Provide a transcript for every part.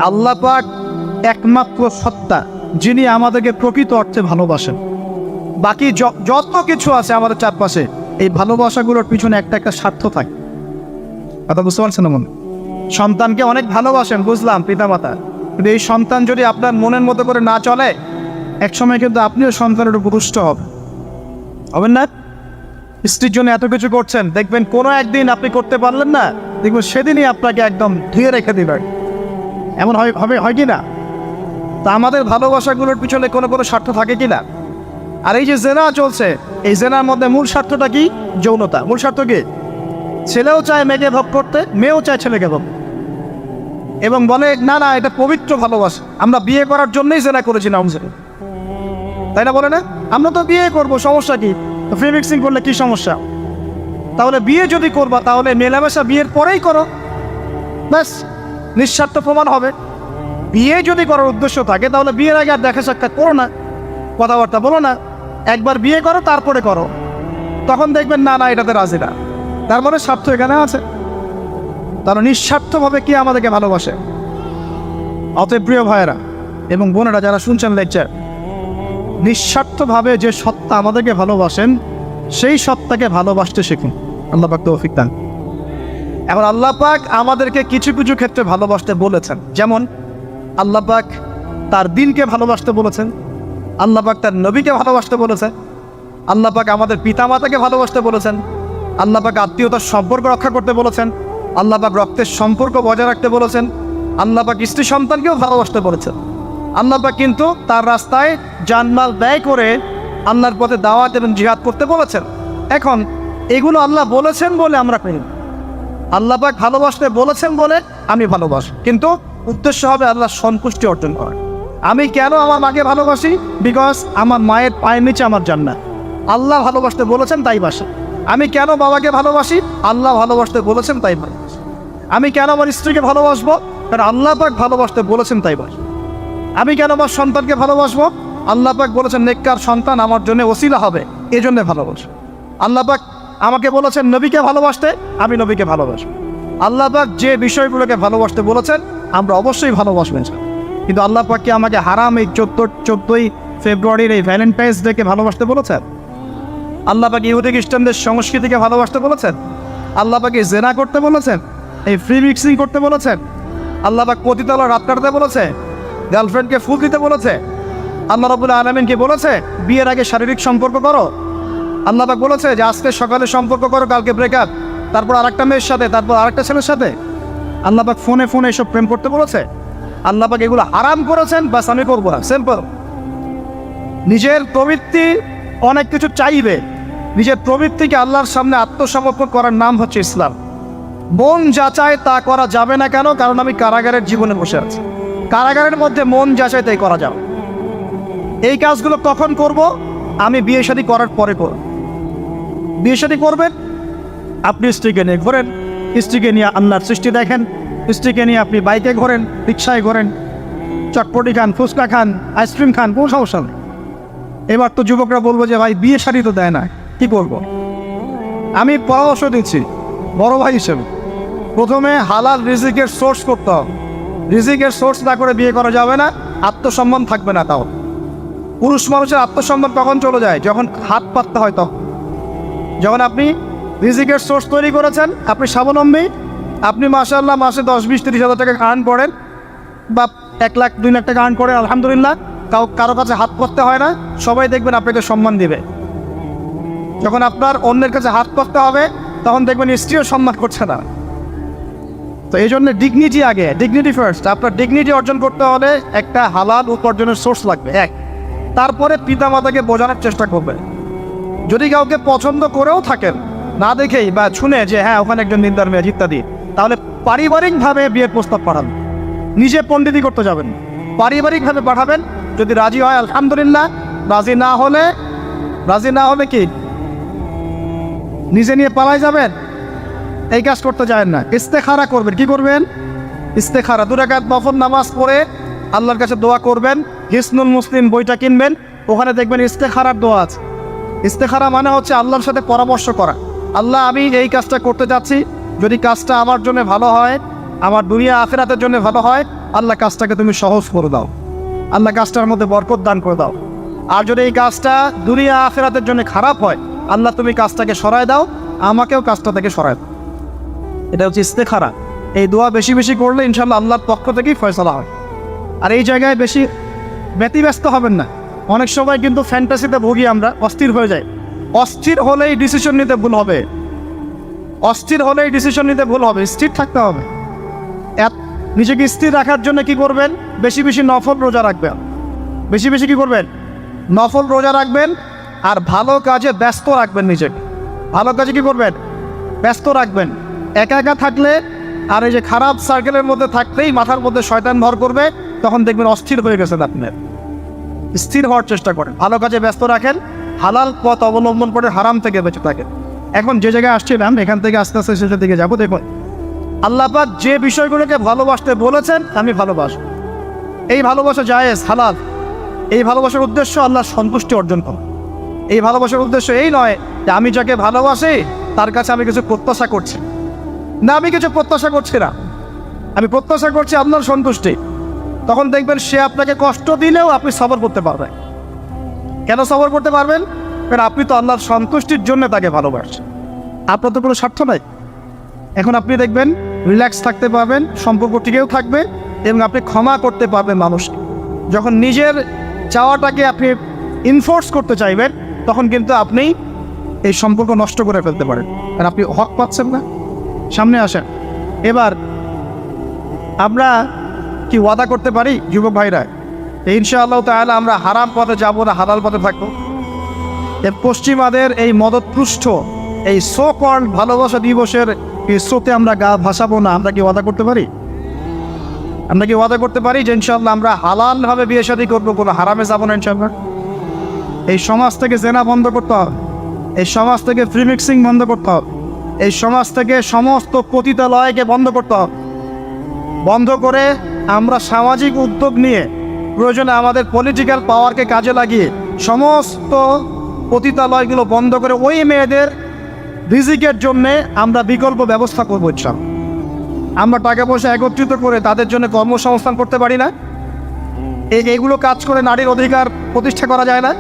আল্লাহ পাক একমাত্র সত্তা যিনি আমাদেরকে প্রকৃত অর্থে ভালোবাসেন। বাকি যত কিছু আছে আমাদের চারপাশে, এই ভালোবাসাগুলোর পিছনে একটা একটা স্বার্থ থাকে। কথা বুঝতে পারছেন না? মনে সন্তানকে অনেক ভালোবাসেন, বুঝলাম, পিতামাতা, কিন্তু এই সন্তান যদি আপনার মনের মতো করে না চলে, একসময় কিন্তু আপনিও সন্তানের উপর রুষ্ট হবেন না? স্ত্রীর জন্য এত কিছু করছেন, দেখবেন কোনো একদিন আপনি করতে পারলেন না, দেখবেন সেদিনই আপনাকে একদম ধুয়ে রেখে দিবেন। এমন হয় কি না? তা আমাদের ভালোবাসাগুলোর পিছনে কোনো স্বার্থ থাকে কি না? আর এই যে জেনা চলছে, এই জেনার মধ্যে মূল স্বার্থটা কি? যৌনতা। মূল স্বার্থ কি? ছেলেও চায় মেয়েকে ভোগ করতে, মেয়েও চায় ছেলেকে ভোগ, এবং বলে না না এটা পবিত্র ভালোবাসা, আমরা বিয়ে করার জন্যই জেনা করেছি না, তাই না? বলে না, আমরা তো বিয়ে করবো, সমস্যা কি? ফ্রি মিক্সিং করলে কি সমস্যা? তাহলে বিয়ে যদি করবা তাহলে মেলামেশা বিয়ের পরেই করো, ব্যাস, নিঃস্বার্থ প্রমাণ হবে। বিয়ে যদি করার উদ্দেশ্য থাকে তাহলে বিয়ের আগে আর দেখা সাক্ষাৎ করো না, কথাবার্তা বলো না, একবার বিয়ে করো তারপরে করো, তখন দেখবেন না না এটাতে রাজি না। তার মানে স্বার্থ এখানে আছে। তাহলে নিঃস্বার্থভাবে কি আমাদেরকে ভালোবাসে? অতএব প্রিয় ভাইয়েরা এবং বোনেরা যারা শুনছেন লেকচার, নিঃস্বার্থভাবে যে সত্তা আমাদেরকে ভালোবাসেন, সেই সত্তাকে ভালোবাসতে শিখুন। আল্লাহ পাক তৌফিক দান। এখন আল্লাহ পাক আমাদেরকে কিছু কিছু ক্ষেত্রে ভালোবাসতে বলেছেন, যেমন আল্লাহ পাক তার দিনকে ভালোবাসতে বলেছেন, আল্লাহ পাক তার নবীকে ভালোবাসতে বলেছেন, আল্লাহ পাক আমাদের পিতামাতাকে ভালোবাসতে বলেছেন, আল্লাহ পাক আত্মীয়তার সম্পর্ক রক্ষা করতে বলেছেন, আল্লাহ পাক রক্তের সম্পর্ক বজায় রাখতে বলেছেন, আল্লাহ পাক স্ত্রী সন্তানকেও ভালোবাসতে বলেছেন। আল্লাহ পাক কিন্তু তার রাস্তায় জানমাল ব্যয় করে আল্লাহর পথে দাওয়াত এবং জিহাদ করতে বলেছেন। এখন এগুলো আল্লাহ বলেছেন বলে আমরা করি, আল্লাহ পাক ভালোবাসতে বলেছেন বলে আমি ভালোবাসি, কিন্তু উদ্দেশ্য হবে আল্লাহর সন্তুষ্টি অর্জন করা। আমি কেন আমার মাকে ভালোবাসি? বিকজ আমার মায়ের পায়ের নিচে আমার জান্নাত। আল্লাহ ভালোবাসতে বলেছেন তাই বাসি। আমি কেন বাবাকে ভালোবাসি? আল্লাহ ভালোবাসতে বলেছেন তাই ভালোবাসি। আমি কেন আমার স্ত্রীকে ভালোবাসবো? কারণ আল্লাহ পাক ভালোবাসতে বলেছেন তাই বাসি। আমি কেন আমার সন্তানকে ভালোবাসবো? আল্লাহ পাক বলেছেন নেককার সন্তান আমার জন্য ওসিলা হবে, এই জন্যে ভালোবাসি। আল্লাহ পাক আমাকে বলেছেন নবীকে ভালোবাসতে, আমি নবীকে ভালোবাসবো। আল্লাহ পাক যে বিষয়গুলোকে ভালোবাসতে বলেছেন আমরা অবশ্যই ভালোবাসবেন। কিন্তু আল্লাহ পাক কি আমাকে হারাম এই 14ই ফেব্রুয়ারির এই ভ্যালেন্টাইন্স ডেকে ভালোবাসতে বলেছেন? আল্লাহ পাক ইহুদি খ্রিস্টানদের সংস্কৃতিকে ভালোবাসতে বলেছেন? আল্লাহ পাক জেনা করতে বলেছেন? এই ফ্রি মিক্সিং করতে বলেছেন? আল্লাহ পাক পতিতালয় রাত কাটাতে বলেছে? গার্লফ্রেন্ডকে ফুল দিতে বলেছে? আল্লাহ রাব্বুল আলামিন কি বলেছে বিয়ের আগে শারীরিক সম্পর্ক করো? আল্লাহ পাক বলেছে যে আজকে সকালে সম্পর্ক করো, কালকে ব্রেকআপ, তারপর আরেকটা মেয়ের সাথে, তারপর আরেকটা ছেলের সাথে? আল্লাহ পাক ফোনে এসব প্রেম করতে বলেছে? আল্লাহ পাক এগুলো হারাম করেছেন, বাস আমি করবো না, সিম্পল। নিজের প্রবৃত্তি অনেক কিছু চাইবে, নিজের প্রবৃত্তিকে আল্লাহর সামনে আত্মসমর্পণ করার নাম হচ্ছে ইসলাম। মন যা চায় তা করা যাবে না। কেন? কারণ আমি কারাগারের জীবনে বসে আছি। কারাগারের মধ্যে মন যা চায় তাই করা যাবে। এই কাজগুলো কখন করব? আমি বিয়ে শাদী করার পরে করব। বিয়ে শাদী করবেন, আপনি স্ত্রীকে নিয়ে ঘোরেন, স্ত্রীকে নিয়ে আল্লাহর সৃষ্টি দেখেন, স্ত্রীকে নিয়ে আপনি বাইকে ঘোরেন, রিক্সায় ঘোরেন, চটপটি খান, ফুচকা খান, আইসক্রিম খান, কোনো সমস্যা নেই। এবার তো যুবকরা বলবো যে ভাই বিয়ে শাদী তো দেয় না, কি করব? আমি পরামর্শ দিচ্ছি বড় ভাই হিসেবে, প্রথমে হালাল রিজিকের সোর্স করতে হবে। রিজিকের সোর্স না করে বিয়ে করা যাবে না, আত্মসম্মান থাকবে না। তাও পুরুষ মানুষের আত্মসম্মান কখন চলে যায়? যখন হাত পাততে হয় তখন। যখন আপনি রিজিকের সোর্স তৈরি করেছেন, আপনি স্বাবলম্বী, আপনি মাশাআল্লাহ মাসে 10, 20, 30 হাজার টাকা আর্ন করেন, বা 1 লাখ 2 লাখ টাকা আর্ন করেন, আলহামদুলিল্লাহ, কারো কাছে হাত পাততে হয় না, সবাই দেখবেন আপনাকে সম্মান দিবে। যখন আপনার অন্যের কাছে হাত পাততে হবে তখন দেখবেন স্ত্রীও সম্মান করছে না। তো এই জন্য ডিগনিটি আগে, ডিগনিটি ফার্স্ট। আপনার ডিগনিটি অর্জন করতে হলে একটা হালাল উপার্জনের সোর্স লাগবে, এক। তারপরে পিতামাতাকে বোঝানোর চেষ্টা করবে। যদি কাউকে পছন্দ করেও থাকেন, না দেখেই বা শুনে যে হ্যাঁ ওখানে একজন নিন্দার মেয়ে ইত্যাদি, তাহলে পারিবারিকভাবে বিয়ের প্রস্তাব পাঠান, নিজে পণ্ডিতি করতে যাবেন, পারিবারিকভাবে পাঠাবেন। যদি রাজি হয় আলহামদুলিল্লাহ, রাজি না হলে কি নিজে নিয়ে পালাই যাবেন? এই কাজ করতে যায় না। ইস্তেখারা করবেন। কি করবেন? ইস্তেখারা। 2 রাকাত নফল নামাজ পড়ে আল্লাহর কাছে দোয়া করবেন। হিসনুল মুসলিম বইটা কিনবেন, ওখানে দেখবেন ইস্তেখারার দোয়া আছে। ইস্তেখারা মানে হচ্ছে আল্লাহর সাথে পরামর্শ করা। আল্লাহ আমি এই কাজটা করতে যাচ্ছি, যদি কাজটা আমার জন্য ভালো হয়, আমার দুনিয়া আখিরাতের জন্য ভালো হয়, আল্লাহ কাজটাকে তুমি সহজ করে দাও, আল্লাহ কাজটার মধ্যে বরকত দান করে দাও। আর যদি এই কাজটা দুনিয়া আখিরাতের জন্য খারাপ হয়, আল্লাহ তুমি কাজটাকে সরায় দাও, আমাকেও কাজটা থেকে সরায় দাও। এটা হচ্ছে ইস্তেখারা। এই দোয়া বেশি বেশি করলে ইনশাআল্লাহ আল্লাহর পক্ষ থেকেই ফয়সালা হয়। আর এই জায়গায় বেশি ব্যতিব্যস্ত হবেন না। অনেক সময় কিন্তু ফ্যান্টাসিতে ভুগি আমরা, অস্থির হয়ে যায়। অস্থির হলেই ডিসিশন নিতে ভুল হবে, অস্থির হলেই ডিসিশন নিতে ভুল হবে। স্থির থাকতে হবে। নিজেকে স্থির রাখার জন্য কি করবেন? বেশি বেশি নফল রোজা রাখবেন। বেশি বেশি কি করবেন? নফল রোজা রাখবেন। আর ভালো কাজে ব্যস্ত রাখবেন নিজেকে। ভালো কাজে কি করবেন? ব্যস্ত রাখবেন। একা একা থাকলে আর এই যে খারাপ সার্কেলের মধ্যে থাকলেই মাথার মধ্যে শয়তান ভর করবে, তখন দেখবেন অস্থির হয়ে গেছেন আপনি। স্থির হওয়ার চেষ্টা করেন, ভালো কাজে ব্যস্ত রাখেন, হালাল পথ অবলম্বন করে হারাম থেকে বেঁচে থাকেন। এখন যে জায়গায় আসছিলাম, এখান থেকে আস্তে আস্তে শেষের দিকে যাবো। দেখুন, আল্লাহ পাক যে বিষয়গুলোকে ভালোবাসতে বলেছেন আমি ভালোবাসব। এই ভালোবাসা জায়েজ, হালাল। এই ভালোবাসার উদ্দেশ্য আল্লাহর সন্তুষ্টি অর্জন করা। এই ভালোবাসার উদ্দেশ্য এই নয় যে আমি যাকে ভালোবাসি তার কাছে আমি কিছু প্রত্যাশা করছি না, আমি কিছু প্রত্যাশা করছি না, আমি প্রত্যাশা করছি আল্লাহর সন্তুষ্টি। তখন দেখবেন সে আপনাকে কষ্ট দিলেও আপনি সবর করতে পারবেন। কেন সবর করতে পারবেন? কারণ আপনি তো আল্লাহর সন্তুষ্টির জন্য তাকে ভালোবাসছেন, আপনার তো কোনো স্বার্থ নাই। এখন আপনি দেখবেন রিল্যাক্স থাকতে পারবেন, সম্পর্ক টিকেও থাকবে এবং আপনি ক্ষমা করতে পারবেন মানুষকে। যখন নিজের চাওয়াটাকে আপনি ইনফোর্স করতে চাইবেন, তখন কিন্তু আপনি এই সম্পর্ক নষ্ট করে ফেলতে পারেন, আর আপনি হক পাচ্ছেন না। সামনে আসেন। এবার আমরা কি ওয়াদা করতে পারি যুবক ভাইরা, ইনশাআল্লাহ তাআলা আমরা হারাম পথে যাব না, হালাল পথে থাকবো। পশ্চিমাদের এই মদতপুষ্ট এই সো কল্ড ভালোবাসা দিবসের এই স্রোতে আমরা গা ভাসাবো না। আমরা কি ওয়াদা করতে পারি? আমরা কি ওয়াদা করতে পারি যে ইনশাআল্লাহ আমরা হালালভাবে বিয়ে শাদী করবো, কোনো হারামে যাবো না ইনশাআল্লাহ? এই সমাজ থেকে জেনা বন্ধ করতে হবে, এই সমাজ থেকে ফ্রি মিক্সিং বন্ধ করতে হবে, এই সমাজ থেকে সমস্ত পতিতালয়কে বন্ধ করতে হবে। বন্ধ করে আমরা সামাজিক উদ্যোগ নিয়ে প্রয়োজনে আমাদের পলিটিক্যাল পাওয়ারকে কাজে লাগিয়ে সমস্ত পতিতালয়গুলো বন্ধ করে ওই মেয়েদের রিজিকের জন্যে আমরা বিকল্প ব্যবস্থা করবো ইনশাআল্লাহ। আমরা টাকা পয়সা একত্রিত করে তাদের জন্য কর্মসংস্থান করতে পারি না? এইগুলো কাজ করে নারীর অধিকার প্রতিষ্ঠা করা যায় না?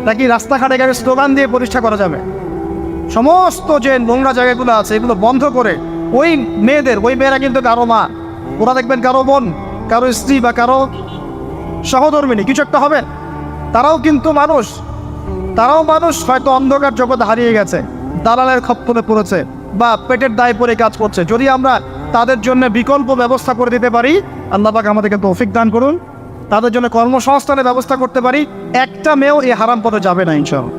নাকি রাস্তাঘাটে গেলে স্লোগান দিয়ে প্রতিষ্ঠা করা যাবে? সমস্ত যে নোংরা জায়গাগুলো আছে এগুলো বন্ধ করে ওই মেয়েরা কিন্তু কারো মা, ওরা দেখবেন কারো বোন, কারো স্ত্রী বা কারো সহধর্মিনী কিছু একটা হবে। তারাও কিন্তু মানুষ, তারাও মানুষ, হয়তো অন্ধকার জগৎ হারিয়ে গেছে, দালালের খপ্পরে পড়েছে বা পেটের দায় পরে কাজ করছে। যদি আমরা তাদের জন্য বিকল্প ব্যবস্থা করে দিতে পারি, আল্লাহ পাক আমাদেরকে তৌফিক দান করুন, তাদের জন্য কর্মসংস্থানের ব্যবস্থা করতে পারি, একটা মেয়েও এই হারাম পথে যাবে না ইনশাআল্লাহ।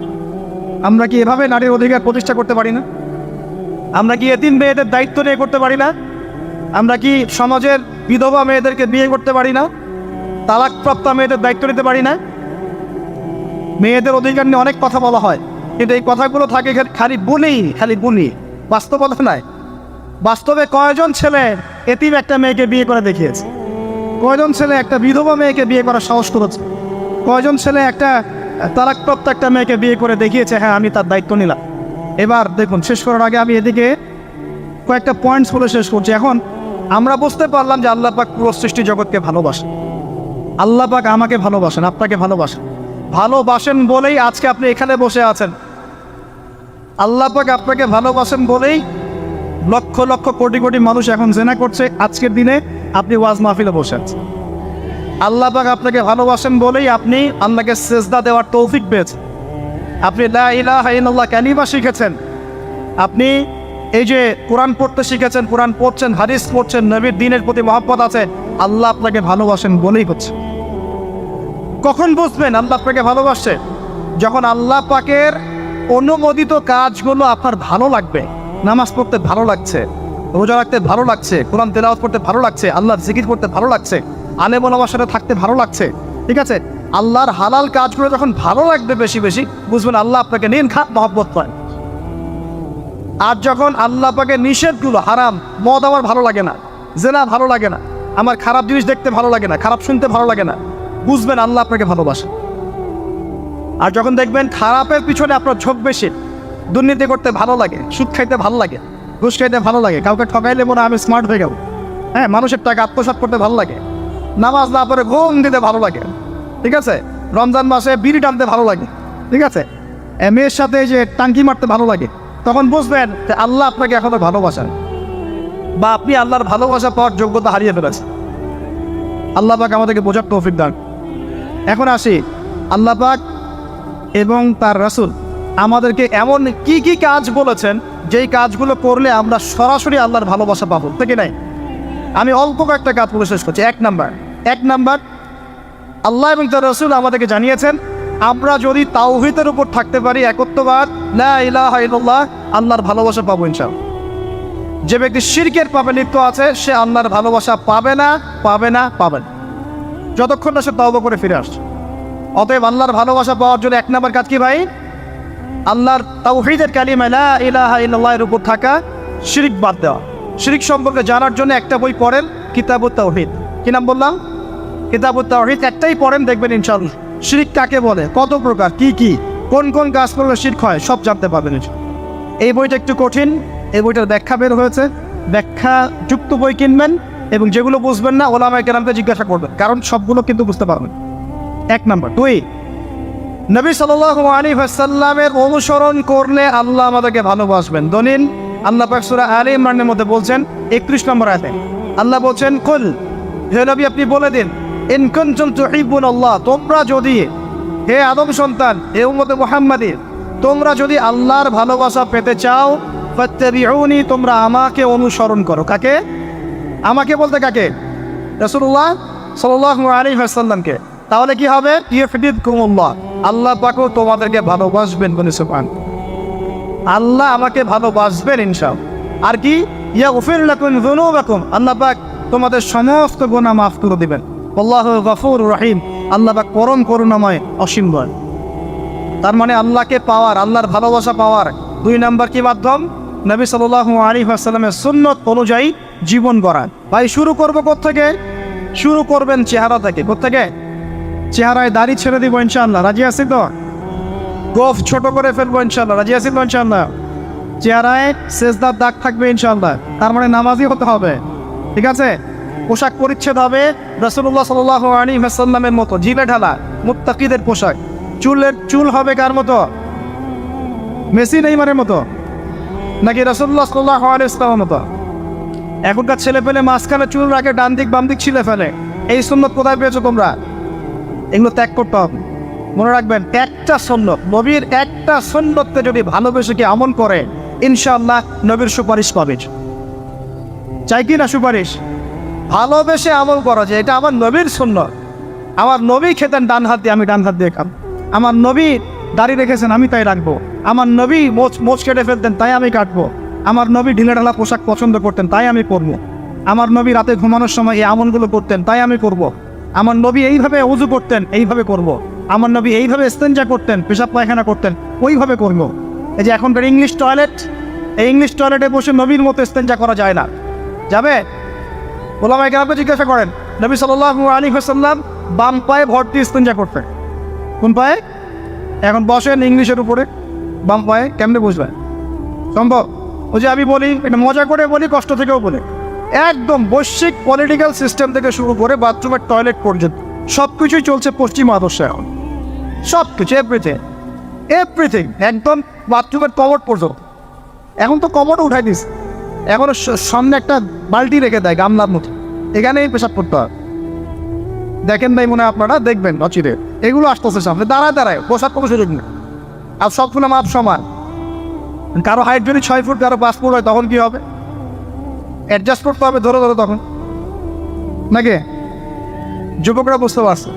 আমরা কি এভাবে নারীর অধিকার প্রতিষ্ঠা করতে পারি না? আমরা কি এতিম মেয়েদের দায়িত্ব নিয়ে করতে পারি না? আমরা কি সমাজের বিধবা মেয়েদেরকে বিয়ে করতে পারি না? তালাকপ্রাপ্ত মেয়েদের দায়িত্ব নিতে পারি না? মেয়েদের অধিকার নিয়ে অনেক কথা বলা হয়, কিন্তু এই কথাগুলো থাকে খালি বলি, বাস্তবতা নয়। বাস্তবে কয়জন ছেলে এতিম একটা মেয়েকে বিয়ে করে দেখিয়েছে? কয়জন ছেলে একটা বিধবা মেয়েকে বিয়ে করার সাহস করেছে? কয়জন ছেলে একটা তালাকপ্রাপ্ত একটা মেয়েকে বিয়ে করে দেখিয়েছে হ্যাঁ আমি তার দায়িত্ব নিলাম? এবার দেখুন, শেষ করার আগে আমি এদিকে কয়েকটা পয়েন্টস বলে শেষ করছি। এখন আমরা বুঝতে পারলাম যে আল্লাহ পাক পুরো সৃষ্টি জগৎকে ভালোবাসেন। আল্লাহ পাক আমাকে ভালোবাসেন, আপনাকে ভালোবাসেন বলেই আজকে আপনি এখানে বসে আছেন। আল্লাহ পাক আপনাকে ভালোবাসেন বলেই লক্ষ লক্ষ কোটি কোটি মানুষ এখন জেনা করছে, আজকের দিনে আপনি ওয়াজ মাহফিলে বসে আছেন। আল্লাহ পাক আপনাকে ভালোবাসেন বলেই আপনি আল্লাহকে সেজদা দেওয়ার তৌফিক পেয়েছেন। আপনি লা ইলাহা ইল্লাল্লাহ কালিমা শিখেছেন, আপনি এই যে কোরআন পড়তে শিখেছেন, কোরআন পড়ছেন, হাদিস পড়ছেন, নবীর দ্বীনের প্রতি মহব্বত আছে, আল্লাহ আপনাকে ভালোবাসেন বলেই হচ্ছে। কখন বুঝবেন আল্লাহ আপনাকে ভালোবাসছে? যখন আল্লাহ পাকের অনুমোদিত কাজগুলো আপনার ভালো লাগবে। নামাজ পড়তে ভালো লাগছে, রোজা রাখতে ভালো লাগছে, কোরআন তেলাওয়াত করতে ভালো লাগছে, আল্লাহর জিকির করতে ভালো লাগছে, আলেম ওলামার সাথে থাকতে ভালো লাগছে, ঠিক আছে? আল্লাহর হালাল কাজগুলো যখন ভালো লাগবে বেশি বেশি, বুঝবেন আল্লাহ আপনাকে নিন খাত মহব্বত পায়। আর যখন আল্লাহ পাকে নিষেধগুলো, হারাম, মদ আমার ভালো লাগে না, জেনা ভালো লাগে না, আমার খারাপ জিনিস দেখতে ভালো লাগে না, খারাপ শুনতে ভালো লাগে না, বুঝবেন আল্লাহ আপনাকে ভালোবাসে। আর যখন দেখবেন খারাপের পিছনে আপনার ঝোঁক বেশি, দুর্নীতি করতে ভালো লাগে, সুদ খাইতে ভালো লাগে, ঘুষ খাইতে ভালো লাগে, কাউকে ঠকাইলে মনে আমি স্মার্ট হয়ে গেল, হ্যাঁ, মানুষের টাকা আত্মসাৎ করতে ভালো লাগে, নামাজ না পড়ে ঘুম দিতে ভালো লাগে, ঠিক আছে? রমজান মাসে বিড়ি টানতে ভালো লাগে, ঠিক আছে? মেয়ের সাথে যে টাঙ্কি মারতে ভালো লাগে, তখন বুঝবেন যে আল্লাহ আপনাকে এখনো ভালোবাসেন বা আপনি আল্লাহর ভালোবাসা পাওয়ার যোগ্যতা হারিয়ে ফেলেছেন। আল্লাহ পাক আমাদেরকে বোঝার তৌফিক দান। এখন আসি, আল্লাহ পাক এবং তার রাসূল আমাদেরকে এমন কি কি কাজ বলেছেন যেই কাজগুলো করলে আমরা সরাসরি আল্লাহর ভালোবাসা পাবো, ঠিক নাই? আমি অল্প কয়েকটা কাজ বলে শেষ করছি। এক নাম্বার আল্লাহ এবং তার রাসূল আমাদেরকে জানিয়েছেন আমরা যদি তাওহীদের উপর থাকতে পারি, একত্ববাদ, লা ইলাহা ইল্লাল্লাহ, আল্লাহর ভালোবাসা পাবো ইনশাআল্লাহ। যে ব্যক্তি শিরকের পাপে লিপ্ত আছে সে আল্লাহর ভালোবাসা পাবে না যতক্ষণ না সে তওবা করে ফিরে আসছে। অতএব আল্লাহর ভালোবাসা পাওয়ার জন্য এক নাম্বার কাজ কি ভাই? আল্লাহর তাওহীদের কালিমা লা ইলাহা ইল্লাল্লাহ এর উপর থাকা, শিরক বাদ দেওয়া। শিরক সম্পর্কে জানার জন্য একটা বই পড়েন, কিতাবুত তাওহীদ। কি নাম বললাম? কিতাবুত তাওহীদ। একটাই পড়েন, দেখবেন ইনশাআল্লাহ শিরক কাকে বলে, কত প্রকার, কি কোন কাজ করলে শিরক হয় সব জানতে পারবেন। এই বইটা একটু কঠিন, এই বইটার ব্যাখ্যা বের হয়েছে, ব্যাখ্যা যুক্ত বই কিনবেন এবং যেগুলো বুঝবেন না ওলামায়ে কেরামকে জিজ্ঞাসা করবেন, কারণ সবগুলো কিন্তু বুঝতে পারবেন। এক নাম্বার। দুই, নবী সাল্লাল্লাহু আলাইহি ওয়াসাল্লামের অনুসরণ করলে আল্লাহ আমাদেরকে ভালোবাসবেন। দলিল আল্লাহ পাক সূরা আলে ইমরানের মধ্যে বলছেন 31 নম্বর আয়াতে আল্লাহ বলছেন, কুল, হে নবী আপনি বলে দিন, ইন কুনতুম তুহিব্বুনাল্লাহ, তোমরা যদি, হে আদম সন্তান, হে উম্মতে মুহাম্মাদী, তোমরা যদি আল্লাহর ভালোবাসা পেতে চাও, ফাত্তাবিউনি, তোমরা আমাকে অনুসরণ করো। কাকে? আমাকে বলতে কাকে? রাসূলুল্লাহ সাল্লাল্লাহু আলাইহি ওয়াসাল্লামকে। তাহলে কি হবে? ইউহিব্বুকুমুল্লাহ, আল্লাহ পাকও তোমাদেরকে ভালোবাসবেন। বলে সুবহান, আল্লাহ আমাকে ভালোবাসবেন ইনশাআল্লাহ। আর কি? ইয়াগফির লাকুম যুনুবাকুম, আল্লাহ পাক তোমাদের সমস্ত গুনাহ মাফ করে দিবেন। আল্লাহু গফুরুর রহিম, আল্লাহ পাক পরম করুণাময়, অসীম দয়ালু। তার মানে আল্লাহকে পাওয়ার, আল্লাহর ভালোবাসা পাওয়ার দুই নাম্বার কি মাধ্যম? নবী সাল্লাল্লাহু আলাইহি ওয়াসাল্লামের সুন্নত অনুযায়ী জীবন গড়া। ভাই শুরু করব কোত্থেকে? শুরু করবেন চেহারা থেকে। কোত্থেকে? চেহারায় দাড়ি ছেড়ে দিব ইনশাআল্লাহ, রাজি আছি তো? গোফ ছোট করে ফেলবো ইনশাআল্লাহ, রাজি আছি তো ইনশাআল্লাহ? চেহারায় সেজদার দাগ থাকবে ইনশাআল্লাহ, তার মানে নামাজি হতে হবে, ঠিক আছে? পোশাক পরিচ্ছদ হবে রাসূলুল্লাহ সাল্লাল্লাহু আলাইহি ওয়াসাল্লামের মতো, জিলে ঢালা মুত্তাকিদের পোশাক। চুল হবে কার মতো? মেসি নেইমারের মতো নাকি রাসূলুল্লাহ সাল্লাল্লাহু আলাইহি ওয়াসাল্লামের মতো? এখনকার ছেলে পেলে মাঝখানে চুল রাখে, ডান দিক বাম দিক ছিলে ফেলে। এই সুন্নত কোথায় পেয়েছো তোমরা? এগুলো ত্যাগ করতে হবে। মনে রাখবেন, একটা সুন্নত, নবীর একটা সুন্নতকে যদি ভালোবেসে কি আমল করে, ইনশাআল্লাহ নবীর সুপারিশ পাবে। চাই কি না সুপারিশ? ভালোবেসে আমল করা যায়, এটা আমার নবীর সুন্নত। আমার নবী খেতেন ডান হাত দিয়ে, আমি ডান হাত দিয়ে খাব। আমার নবী দাড়ি রেখেছেন, আমি তাই রাখবো। আমার নবী মোচ কেটে ফেলতেন, তাই আমি কাটবো। আমার নবী ঢিলে ঢালা পোশাক পছন্দ করতেন, তাই আমি পরবো। আমার নবী রাতে ঘুমানোর সময় এই আমলগুলো করতেন, তাই আমি করব। আমার নবী এইভাবে ওযু করতেন, এইভাবে করব। আমার নবী এইভাবে ইস্তেঞ্জা করতেন, পেশাব পায়খানা করতেন, ওইভাবে করব। এই যে এখনকার ইংলিশ টয়লেট, এই ইংলিশ টয়লেটে বসে নবীর মতো ইস্তেঞ্জা করা যায় না। যাবে? ওলামায়ে কেরামকে জিজ্ঞাসা করেন, নবী সাল্লাল্লাহু আলাইহি ওয়াসাল্লাম বাম পায়ে ভর্তি ইস্তেঞ্জা করতেন। কোন পায়ে? এখন বসেন ইংলিশের উপরে, বাম পায়ে কেমনে বসবেন? সম্ভব? ওই যে আমি বলি, এটা মজা করে বলি, কষ্ট থেকেও বলি, একদম বৈশ্বিক পলিটিক্যাল সিস্টেম থেকে শুরু করে বাথরুমের টয়লেট পর্যন্ত সব কিছুই চলছে পশ্চিম আদর্শে। এখন সব কিছু, এভরিথিং, একদম বাথরুমের কমোড পর্যন্ত। এখন তো কমোডও উঠাই দিস, এখন সামনে একটা বালতি রেখে দেয় গামলার মতো, এখানেই পেশাব করতে হয়। দেখেন নাই মনে হয় আপনারা, দেখবেন অচিরে এগুলো আসতেছে সামনে, দাঁড়ায় বসার কোনো সুযোগ নেই। আর সবগুলো মাপ সমান। কারো হাইট যদি 6 ফুট, কারো 5 ফুট হয়, তখন কি হবে? অ্যাডজাস্ট করতে হবে ধরে তখন, নাকি? যুবকরা বুঝতে পারছে,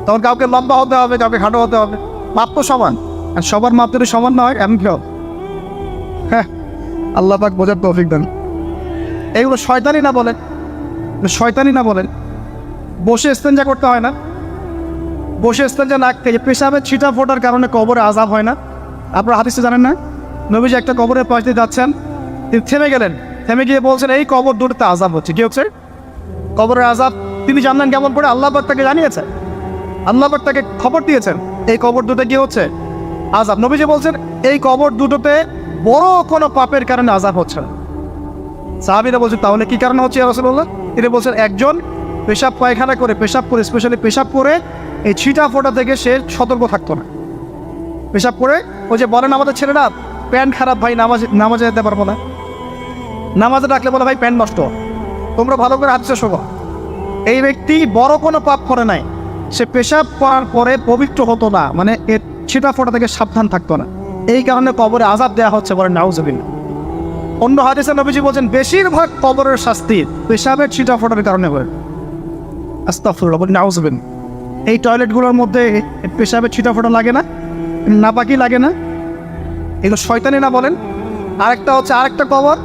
তখন কাউকে লম্বা হতে হবে, কাউকে খাটো হতে হবে। মাপ তো সমান, আর সবার মাপ যদি সমান না হয় এমন কি হবে? হ্যাঁ, আল্লাহ পাক বোঝার তৌফিক দেন। এইগুলো শয়তানি না বলেন। বসে ইস্তেঞ্জা করতে হয় না? বসে ইস্তেঞ্জা না খেয়ে পেশাবের ছিটা ফোটার কারণে কবরে আযাব হয় না? আপনারা হাদিসে জানেন না? নবীজি একটা কবরের পাশ দিয়ে যাচ্ছেন, তিনি থেমে গেলেন, থেমে গিয়ে বলছেন এই কবর দুটোতে আযাব হচ্ছে। কি হচ্ছে? কবরের আযাব। তিনি জানলেন কেমন করে? আল্লাহ পাক তাকে জানিয়েছে, আল্লাহ পাক তাকে খবর দিয়েছেন এই কবর দুটো কি হচ্ছে? আযাব। নবীজি বলছেন এই কবর দুটোতে বড় কোনো পাপের কারণে আযাব হচ্ছে না। সাহাবীরা বলছেন তাহলে কি কারণে হচ্ছে ইয়া রাসূলুল্লাহ? তিনি বলছেন একজন পেশাব পায়খানা করে স্পেশালি পেশাব করে এই ছিটা ফোটা থেকে সে সতর্ক থাকতো না। পেশাব করে ওই যে বলেন আমাদের ছেলেরা, প্যান্ট খারাপ ভাই, নামাজে যেতে পারবো না, নামাজে ডাকলে বলে ভাই প্যান্ট নষ্ট। তোমরা ভালো করে হাদিসে শোনো, এই ব্যক্তি বড় কোনো পাপ করে নাই, সে পেশাব করার পরে পবিত্র হতো না, মানে এর ছিটা ফোটা থেকে সাবধান থাকতো না, এই কারণে কবরে আযাব দেওয়া হচ্ছে, বলেন নাউজুবিল্লাহ। অন্য হাদিসে নবীজি বলছেন বেশিরভাগ কবরের শাস্তি পেশাবের ছিটা ফোটার কারণে হয়। আস্তাগফিরুল্লাহ, বলেন নাউজুবিল্লাহ। এই টয়লেটগুলোর মধ্যে পেশাবের ছিটা ফোটা লাগে না, নাপাকি লাগে না, এগুলো শয়তানি না বলেন। আরেকটা কবর,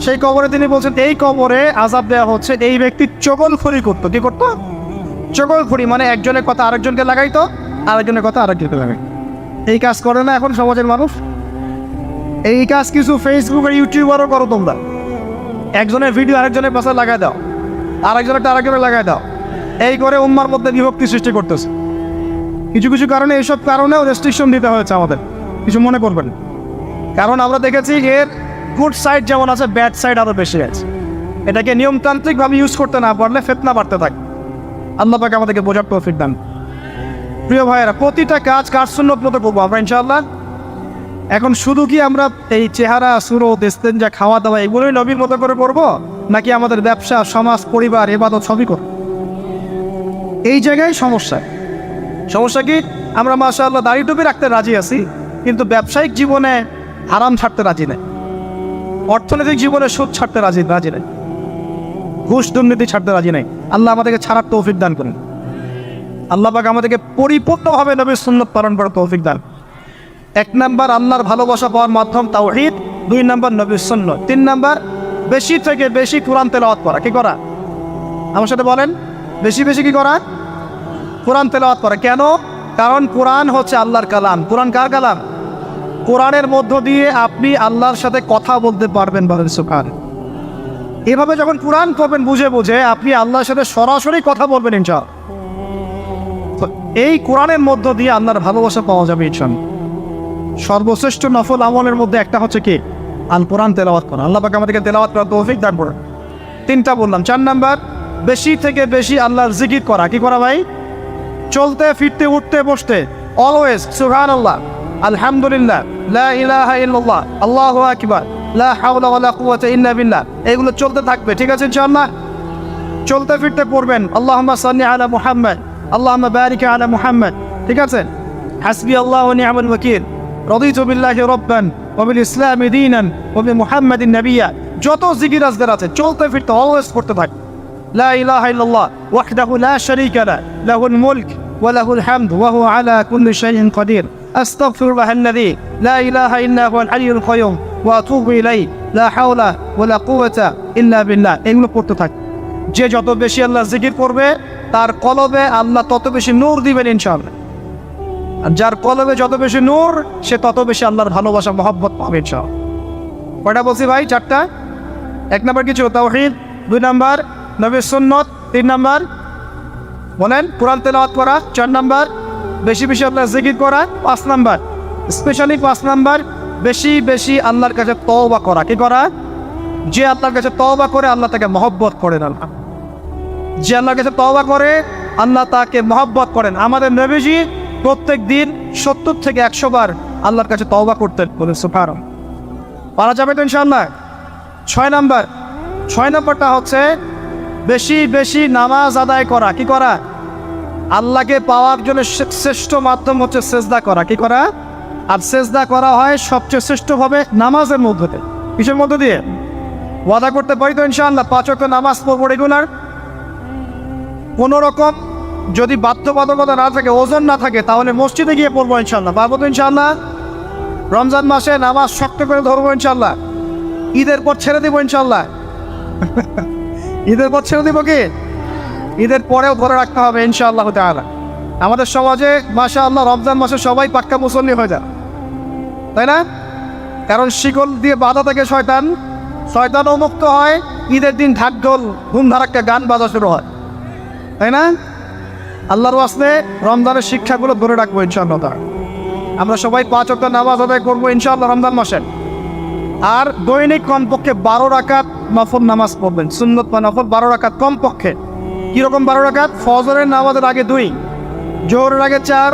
সেই কবরে তিনি বলছেন এই কবরে আযাব দেওয়া হচ্ছে এই ব্যক্তি চগলখড়ি করতো। কি করতো? চগলখড়ি, মানে একজনের কথা আরেকজনকে লাগাইতো, আরেকজনের কথা আরেকজনকে লাগাই। এই কাজ করে না এখন সমাজের মানুষ? এই কাজ কিছু ফেসবুক আর ইউটিউবারও করো তোমরা। একজনের ভিডিও আরেকজনের পাশে লাগাই দাও, আরেকজনেরটা আরেকজনে লাগাই দাও, এই করে উম্মার মধ্যে বিভক্তি সৃষ্টি করতেছে। কিছু কিছু কারণে এইসব কারণেও রেস্ট্রিকশন দিতে হয়েছে আমাদের, কিছু মনে করবেন। কারণ আমরা দেখেছি এর গুড সাইড যেমন আছে, ব্যাড সাইড আরও বেশি আছে। এটাকে নিয়মতান্ত্রিকভাবে ইউজ করতে না পারলে ফিতনা বাড়তে থাকে। আল্লাহ পাক আমাদেরকে বোঝার তৌফিক দান। প্রিয় ভাইয়েরা, প্রতিটা কাজ সুন্নত মতো করবো আমরা ইনশাআল্লাহ। এখন শুধু কি আমরা এই চেহারা, সুরত, ইস্তেঞ্জা, খাওয়া দাওয়া এগুলোই নবীর মতো করে করবো, নাকি আমাদের ব্যবসা, সমাজ, পরিবার, ইবাদত সবই করব? এই জায়গায় সমস্যা কি? আমরা মাশাআল্লাহ দাড়ি টুপি রাখতে রাজি আছি, কিন্তু ব্যবসায়িক জীবনে হারাম ছাড়তে রাজি নাই, অর্থনৈতিক জীবনে সুদ ছাড়তে রাজি নাই, ঘুষ দুর্নীতি ছাড়তে রাজি নাই। আল্লাহ আমাদেরকে ছাড়ার তৌফিক দান করেন। আল্লাহ পাক আমাদেরকে পরিপূর্ণভাবে নবীর সুন্নাত পালন করার তৌফিক দান। 1 নাম্বার আল্লাহর ভালোবাসা পাওয়ার মাধ্যম তাওহীদ, 2 নাম্বার নবীর সুন্নাত, 3 নাম্বার বেশি থেকে বেশি কোরআন তেলাওয়াত করা। কি করা? আমার সাথে বলেন, বেশি বেশি কি করা? কোরআন তেলাওয়াত করা। কেন? কারণ কোরআন হচ্ছে আল্লাহর কালাম। কোরআন কার কালাম? কোরআনের মধ্য দিয়ে আপনি আল্লাহর সাথে কথা বলতে পারবেন, বলেন সুবহানাল্লাহ। এভাবে যখন কোরআন পড়বেন বুঝে বুঝে, আপনি আল্লাহর সাথে সরাসরি কথা বলবেন ইনশাআল্লাহ। এই কোরআনের মধ্য দিয়ে আল্লাহর ভালোবাসা পাওয়া যাবে ইনশাআল্লাহ। সর্বশ্রেষ্ঠ নফল আমলের মধ্যে একটা হচ্ছে কি? আল কোরআন তেলাওয়াত করা। আল্লাহ পাক আমাদেরকে তেলাওয়াত করার তৌফিক দান করুন। 3টা বললাম। 4 নাম্বার বেশি থেকে বেশি আল্লাহর জিকির করা। কি করা ভাই? চলতে ফিরতে উঠতে বসতে অলওয়েজ সুবহানাল্লাহ, আলহামদুলিল্লাহ, লা ইলাহা ইল্লাল্লাহ, আল্লাহু আকবার, লা হাওলা ওয়ালা কুওয়াতা ইল্লা বিল্লাহ, এগুলো চলতে থাকবে। ঠিক আছে ইনশাআল্লাহ? চলতে ফিরতে পড়বেন আল্লাহুম্মা সাল্লি আলা মুহাম্মদ, আল্লাহুম্মা বারিক আলা মুহাম্মদ। ঠিক আছে? হাসবি আল্লাহু ওয়া নি'মাল ওয়াকিল, রাদিতু বিল্লাহি রাব্বান ওয়া বিল ইসলামি দীনান ওয়া বি মুহাম্মাদিন নাবিয়্যা। যত জিকির আজকার আছে চলতে ফিরতে অলওয়েজ পড়তে থাক। লা ইলাহা ইল্লাল্লাহ ওয়াহদাহু লা শারীকা লাহু, লাহুল মুলক ওয়া লাহুল হামদ ওয়া হুয়া আলা কুল্লি শাইইন কাদির। আস্তাগফিরুল্লাহাল্লাযী লা ইলাহা ইল্লা হুয়াল হাইয়ুল কাইয়ুম ওয়া আতুবু ইলাইহি, লা হাওলা ওয়া লা কুওয়াতা ইল্লা বিল্লাহ। এগুলো পড়তে থাক। যে যত বেশি আল্লাহর জিকির করবে তার কলবে আল্লাহ তত বেশি নূর দিবেন ইনশাআল্লাহ। আর যার কলবে যত বেশি নূর, সে তত বেশি আল্লাহর ভালোবাসা, মহব্বত পাবে ইনশাআল্লাহ। কয়টা বলছি ভাই? 4টা। 1 নাম্বার কিছু তাওহীদ, 2 নাম্বার নবীর সুন্নাত, 3 নাম্বার বলেন কোরআন তেলাওয়াত করা, 4 নাম্বার বেশি বেশি আল্লাহর জিকির করা, 5 নাম্বার স্পেশালি 5 নাম্বার বেশি বেশি আল্লাহর কাছে তওবা করা। কি করা? যে আল্লাহর কাছে তওবা করে আল্লাহ তাকে মহব্বত করেন। আল্লাহ যে আল্লাহর কাছে তওবা করে আল্লাহ তাকে মহব্বত করেন। আমাদের নবীজি প্রত্যেক দিন 70 থেকে 100 বার আল্লাহর কাছে তওবা করতেন, বলেন সুবহানাল্লাহ। পারা যাবে তো ইনশাআল্লাহ? 6 নম্বরটা হচ্ছে বেশি বেশি নামাজ আদায় করা। কি করা? আল্লাহকে পাওয়ার জন্য শ্রেষ্ঠ মাধ্যম হচ্ছে সেজদা করা। কি করা? আর সেজদা করা হয় সবচেয়ে শ্রেষ্ঠভাবে নামাজের মধ্য দিয়ে। কিসের মধ্য দিয়ে? ওয়াদা করতে পারি তো ইনশাআল্লাহ 5 ওয়াক্ত নামাজ পড়বো রেগুলার। কোনো রকম যদি বাধ্যবাধকতা না থাকে, ওজন না থাকে, তাহলে মসজিদে গিয়ে পড়বো ইনশাআল্লাহ। পারবো তো ইনশাআল্লাহ? রমজান মাসে নামাজ শক্ত করে ধরবো ইনশাআল্লাহ। ঈদের পর ছেড়ে দিব ইনশাআল্লাহ। ঈদের পর ছেড়ে দিব কি? ঈদের পরেও ধরে রাখতে হবে ইনশাআল্লাহ তাআলা। আমাদের সমাজে মাশাআল্লাহ রমজান মাসে সবাই পাক্কা মুসল্লি হয়ে যায়, তাই না? কারণ শিকল দিয়ে বাধা থাকে শয়তানও মুক্ত হয়। ঈদের দিন ঢাকঢোল ধুমধারাক্কা গান বাজা শুরু হয়, তাই না? আল্লাহর ওয়াস্তে রমজানের শিক্ষাগুলো ধরে রাখবো ইনশাআল্লাহ তাআলা। আমরা সবাই 5 ওয়াক্ত নামাজ আদায় করবো ইনশাআল্লাহ রমজান মাসে। আর দৈনিক কমপক্ষে 12 রাকাত নফল নামাজ পড়বেন। সুন্নত বা নফল 12 রাকাত কমপক্ষে। কীরকম 12 রাকাত? ফজরের নামাজের আগে 2, জোহরের আগে 4,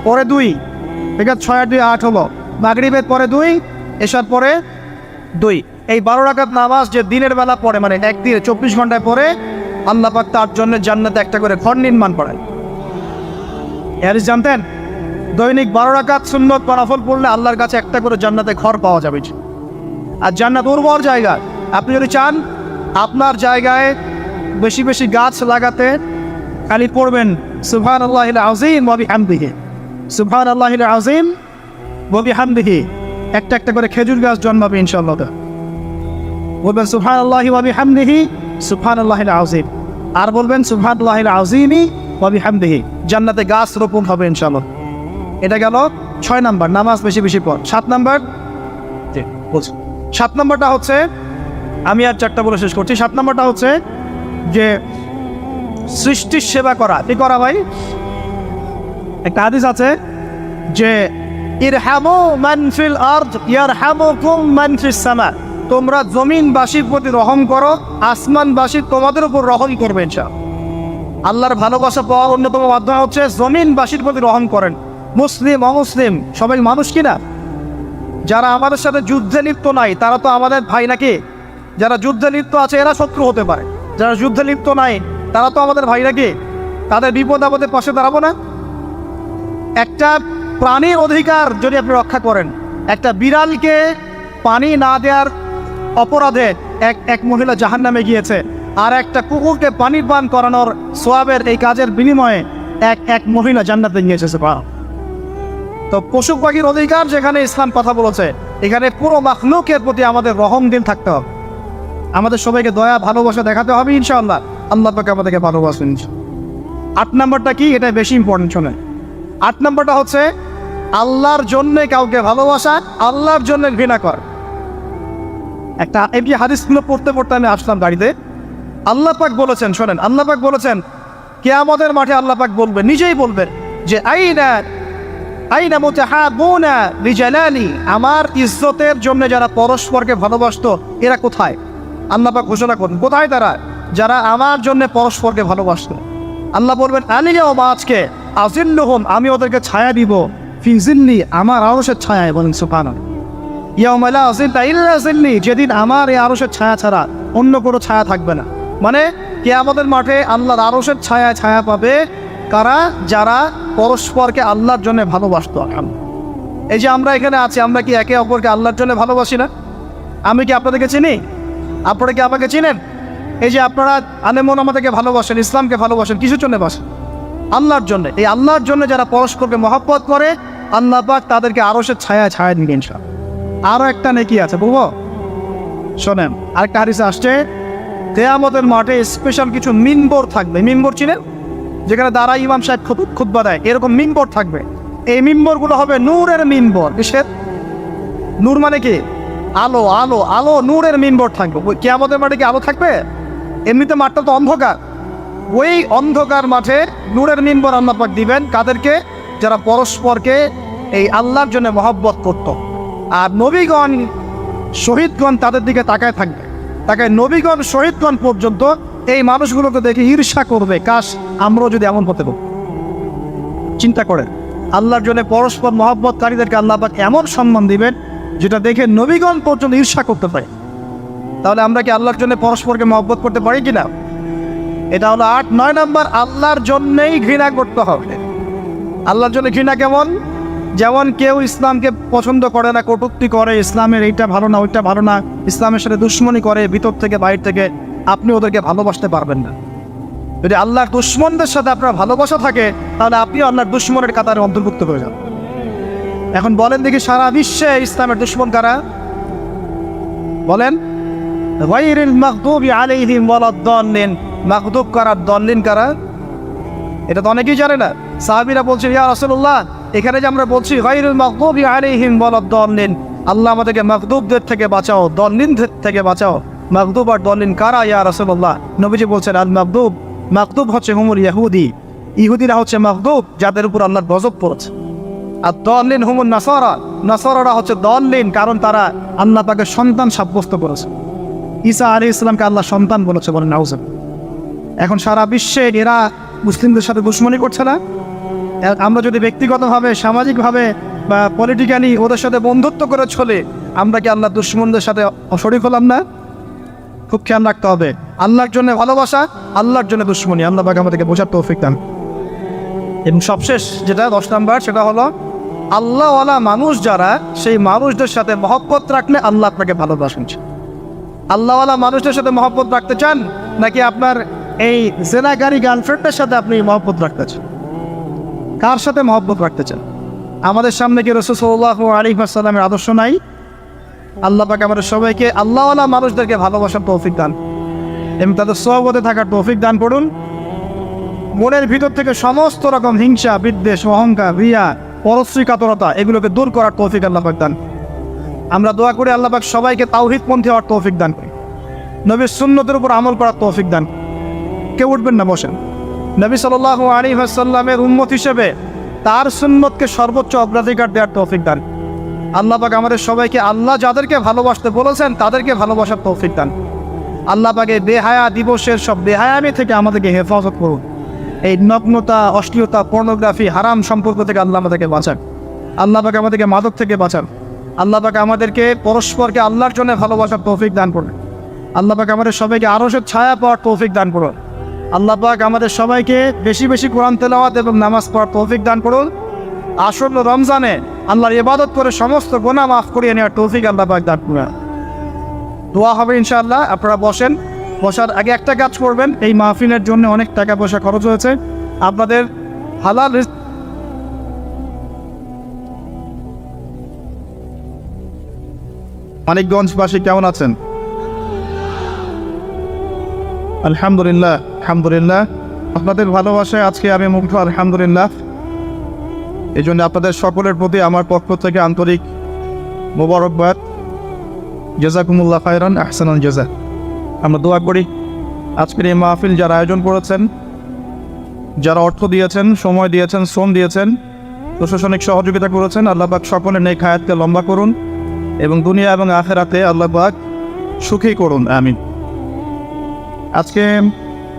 পরে 2, ঠিক আছে 6 আর 2 8 হলো। মাগরিবের পরে 2, এশার পরে 2। এই 12 রাকাত নামাজ যে দিনের বেলা পড়ে, মানে একদিনে 24 ঘন্টায় পড়ে, আল্লাহ পাক তার জন্য জান্নাতে একটা করে ঘর নির্মাণ করেন। এর জানতেন? দৈনিক 12 রাকাত সুন্নত বা নফল পড়লে আল্লাহর কাছে একটা করে জান্নাতে ঘর পাওয়া যাবে। আর জান্নাত উর্বর জায়গা। আপনি যদি চান আপনার জায়গায় বেশি বেশি গাছ লাগাতে, খালি পড়বেন সুবহানাল্লাহিল আযীম ওয়া বিহামদিহি, সুবহানাল্লাহিল আযীম ওয়া বিহামদিহি, একটা একটা করে খেজুর গাছ জন্মাবে ইনশাআল্লাহ। বলবেন সুবহানাল্লাহি ওয়া বিহামদিহি সুবহানাল্লাহিল আযীম, আর বলবেন সুবহানাল্লাহিল আযীমি ওয়া বিহামদিহি, জান্নাতে গাছ রোপণ হবে ইনশাআল্লাহ। এটা গেল 6 নাম্বার, নামাজ বেশি বেশি পড়। 7 নাম্বার, জি বলছি, 7 নাম্বারটা হচ্ছে, আমি আর 4টা বলে শেষ করছি। 7 নাম্বারটা হচ্ছে যে সৃষ্টির সেবা করা। কি করা ভাই? একটা হাদিস আছে যে ইরহামু মান ফিল আরদ ইয়ারহামুকুম মান ফিস সামা, তোমরা জমিনবাসীর প্রতি রহম করো, আসমানবাসী তোমাদের উপর রহম করবে ইনশাআল্লাহ। আল্লাহর ভালোবাসা পাওয়ার অন্যতম মাধ্যম হচ্ছে জমিনবাসীর প্রতি রহম করেন। মুসলিম অমুসলিম সবাই মানুষ কিনা? যারা আমাদের সাথে যুদ্ধে লিপ্ত নাই তারা তো আমাদের ভাই নাকি? যারা যুদ্ধে লিপ্ত আছে এরা শত্রু হতে পারে, যারা যুদ্ধে লিপ্ত নাই তারা তো আমাদের ভাই নাকি? তাদের বিপদ আপদের পাশে দাঁড়াবো না? একটা প্রাণীর অধিকার যদি আপনি রক্ষা করেন, একটা বিড়ালকে পানি না দেওয়ার অপরাধে এক মহিলা জাহান্নামে গিয়েছে, আর একটা কুকুরকে পানি পান করানোর সোয়াবের এই কাজের বিনিময়ে এক মহিলা জান্নাতে গিয়েছে। তো পশু পাখির অধিকার যেখানে ইসলাম কথা বলেছে, এখানে পুরো মাখলুকের প্রতি আমাদের রহম দিল থাকতে হবে। আমাদের সবাইকে দয়া ভালোবাসা দেখাতে হবে ইনশাআল্লাহ। আল্লাহ পাক আমাদেরকে ভালোবাসবেন। 8 নাম্বারটা কি? এটা বেশি ইম্পর্টেন্ট শোনেন। 8 নাম্বারটা হচ্ছে আল্লাহর জন্যে কাউকে ভালোবাসা, আল্লাহর জন্য ঘৃণা কর। একটা এই হাদিসগুলো পড়তে পড়তে আমি আসলাম গাড়িতে। আল্লাহ পাক বলেছেন, শোনেন, আল্লাহ পাক বলেছেন কিয়ামতের মাঠে আল্লাহ পাক বলবেন, নিজেই বলবেন যে আইনা মুতাহাবুনা বিজালালি, আমার ইজ্জতের জন্য যারা পরস্পরকে ভালোবাসতো এরা কোথায়? আল্লাহ পাক ঘোষণা করবেন কোথায় তারা? যারা আমার জন্য পরস্পরকে ভালোবাসতো। আল্লাহ বলবেন আলিয়াউমা, আজকে আজিল্লুহুম, আমি ওদেরকে ছায়া দিব, ফি জিল্লি, আমার আরশের ছায়ায়। বলেন সুবহানাল্লাহ। ইয়াউমা লা জিল্লা ইল্লা জিল্লি, যেদিন আমার এই আরশের ছায়া ছাড়া অন্য কোনো ছায়া থাকবে না। মানে কিয়ামতের মাঠে আল্লাহর আরশের ছায়া ছায়া পাবে কারা? যারা পরস্পরকে আল্লাহর জন্য ভালোবাসতো। এই যে আমরা এখানে আছি, আমরা কি একে অপরকে আল্লাহর জন্য ভালোবাসি না? আমি কি আপনাদেরকে চিনি? আপনারা কি আমাকে চিনেন? এই যে আপনারা আলেমন আমাদেরকে ভালোবাসেন, ইসলামকে ভালোবাসেন, কিসের জন্য বাসেন? আল্লাহর জন্য। এই আল্লাহর জন্য যারা পরস্পরকে মহব্বত করে, আল্লাহ পাক তাদেরকে আরশের ছায়া ছায়া দিবেন ইনশাআল্লাহ। আরও একটা নেকি আছে, বলবো? শোনেন, আরেকটা হাদিসে আসছে কিয়ামতের মাঠে স্পেশাল কিছু মিম্বর থাকবে। মিম্বর চিনেন? যেখানে দ্বারা ইমাম সাহেব খুতবা দেয়, এরকম মিম্বর থাকবে। এই মিম্বরগুলো হবে নূরের মিম্বর। কিসের? নূর মানে কি? আলো, আলো, আলো, নূরের মিম্বর থাকবে। কিয়ামতের মাঠে কি আলো থাকবে? এমনিতে মাঠটা তো অন্ধকার। ওই অন্ধকার মাঠে নূরের মিম্বর আল্লাহ পাক দিবেন কাদেরকে? যারা পরস্পরকে এই আল্লাহর জন্য মহব্বত করত। আর নবীগণ শহীদগণ তাদের দিকে তাকায় থাকবে, তাকায় নবীগণ শহীদগণ পর্যন্ত এই মানুষগুলোকে দেখে ঈর্ষা করবে, কাশ আমরাও যদি এমন হতে পারি। চিন্তা করে আল্লাহর জন্য পরস্পর মহব্বতকারীদেরকে আল্লাহ পাক এমন সম্মান দিবেন যেটা দেখে নবীগণ পর্যন্ত ঈর্ষা করতে পারে। তাহলে আমরা কি আল্লাহর জন্য পরস্পরকে মহব্বত করতে পারি কিনা? এটা হলো 8। 9 নাম্বার, আল্লাহর জন্যই ঘৃণা করতে হবে। আল্লাহর জন্য ঘৃণা কেমন? যেমন কেউ ইসলামকে পছন্দ করে না, কটূক্তি করে, ইসলামের এইটা ভালো না ওইটা ভালো না, ইসলামের সাথে দুশ্মনী করে ভিতর থেকে বাইরে থেকে, আপনি ওদেরকে ভালোবাসতে পারবেন না। যদি আল্লাহর দুশ্মনদের সাথে আপনার ভালোবাসা থাকে তাহলে আপনি আল্লাহর দুশ্মনের কাতারে অন্তর্ভুক্ত হয়ে যান। এখন বলেন দেখি, সারা বিশ্বে ইসলামের দুশ্মন কারা? বলেন। গায়রিল মাগদুবি আলাইহিম ওয়ালাদ-দাল্লিন, মাগদুব কারা, দাল্লিন কারা? এটা তো অনেকেই জানে না। সাহাবীরা বলছেন, ইয়া রাসূলুল্লাহ, এখানে যে আমরা বলছি গায়রিল মাগদুবি আলাইহিম ওয়ালাদ-দাল্লিন, আল্লাহ আমাদেরকে মাগদুবদের থেকে বাঁচাও, দাল্লিনদের থেকে বাঁচাও। মাগদুব আর দাল্লিন কারা ইয়া রাসূলুল্লাহ? নবীজি বলছেন, আল মাগদুব, মাগদুব হচ্ছে হুমুল ইহুদি, ইহুদিরা হচ্ছে মাগদুব, যাদের উপর আল্লাহর গজব পড়েছে। আর দাল্লিন হুমুল নাসারা, নাসারারা হচ্ছে দাল্লিন, কারণ তারা আল্লাহ পাকের সন্তান সাব্যস্ত করেছে। ঈসা আলাইহিস সালামকে আল্লাহ সন্তান বলেছে। বলেন নাউজুবিল্লাহ। এখন সারা বিশ্বে এরা মুসলিমদের সাথে দুশ্মনী করছে না? আমরা যদি ব্যক্তিগতভাবে, সামাজিকভাবে বা পলিটিক্যালি ওদের সাথে বন্ধুত্ব করে চলে, আমরা কি আল্লাহ দুশ্মনদের সাথে শরীক হলাম না? খুব খেয়াল রাখতে হবে। আল্লাহর জন্য ভালোবাসা, আল্লাহর জন্য দুশ্মনী। আল্লাহ পাক আমাদেরকে বোঝার তৌফিক দান। এবং সবশেষ যেটা 10 নাম্বার, সেটা হলো আল্লাহওয়ালা মানুষ যারা, সেই মানুষদের সাথে মহব্বত রাখলে আল্লাহ আপনাকে ভালোবাসেন। আল্লাহওয়ালা মানুষদের সাথে মহব্বত রাখতে চান, নাকি আপনার এই জেনাগারি গার্লফ্রেন্ডের সাথে আপনি মহব্বত রাখতে চান? কার সাথে মহব্বত রাখতে চান? আমাদের সামনে কি রাসূল সাল্লাল্লাহু আলাইহি ওয়াসাল্লামের আদর্শ নাই? আল্লাহ পাক আমাদের সবাইকে আল্লাহওয়ালা মানুষদেরকে ভালোবাসার তৌফিক দান এবং তাদের সোহবতে থাকার তৌফিক দান করুন। মনের ভিতর থেকে সমস্ত রকম হিংসা, বিদ্বেষ, অহংকার, রিয়া, পরশ্রী কাতরতা এগুলোকে দূর করার তৌফিক আল্লাহ পাক দান। আমরা দোয়া করি আল্লাহ পাক সবাইকে তাওহীদপন্থী হওয়ার তৌফিক দান করি, নবীর সুন্নতের উপর আমল করার তৌফিক দান। কেউ উঠবেন না, বসেন। নবী সাল্লাল্লাহু আলাইহি ওয়াসাল্লামের উম্মত হিসেবে তার সুন্নতকে সর্বোচ্চ অগ্রাধিকার দেওয়ার তৌফিক দান। আল্লাহ পাক আমাদের সবাইকে আল্লাহ যাদেরকে ভালোবাসতে বলেছেন তাদেরকে ভালোবাসার তৌফিক দান। আল্লাহ পাকে বেহায়া দিবসের সব বেহায়ামি থেকে আমাদেরকে হেফাজত করুন। এই নগ্নতা, অশ্লীলতা, পর্নোগ্রাফি, হারাম সম্পর্ক থেকে আল্লাহ আমাদেরকে বাঁচান। আল্লাহ পাক আমাদেরকে মাদক থেকে বাঁচান। আল্লাহ পাক আমাদেরকে পরস্পরকে আল্লাহর জন্য ভালোবাসার তৌফিক দান করুন। আল্লাহ পাক আমাদের সবাইকে আরশের ছায়া পাওয়ার তৌফিক দান করুন। আল্লাহ পাক আমাদের সবাইকে বেশি বেশি কোরআন তেলাওয়াত এবং নামাজ পড়ার তৌফিক দান করুন। আসন্ন রমজানে আল্লাহর ইবাদত করে সমস্ত গুনাহ মাফ করিয়ে নেওয়ার তৌফিক আল্লাহ পাক দান করুন। দোয়া হবে ইনশাআল্লাহ। আপনারা বসেন। বসার আগে একটা কাজ করবেন, এই মাহফিলের জন্য অনেক টাকা পয়সা খরচ হয়েছে, আপনাদের হালাল মানিকগঞ্জবাসী কেমন আছেন? আলহামদুলিল্লাহ, আলহামদুলিল্লাহ। আপনাদের ভালোবাসায় আজকে আমি মুগ্ধ, আলহামদুলিল্লাহ। এই জন্য আপনাদের সকলের প্রতি আমার পক্ষ থেকে আন্তরিক মোবারকবাদ। জাযাকুমুল্লাহ খায়রান, আহসানুল জাযা। আমরা দোয়া করি আজকের এই মাহফিল যারা আয়োজন করেছেন, যারা অর্থ দিয়েছেন, সময় দিয়েছেন, শ্রম দিয়েছেন, প্রশাসনিক সহযোগিতা করেছেন, আল্লাহ পাক সকলের নেক হায়াতকে লম্বা করুন এবং দুনিয়া এবং আখিরাতে আল্লাহ পাক সুখী করুন, আমিন। আজকে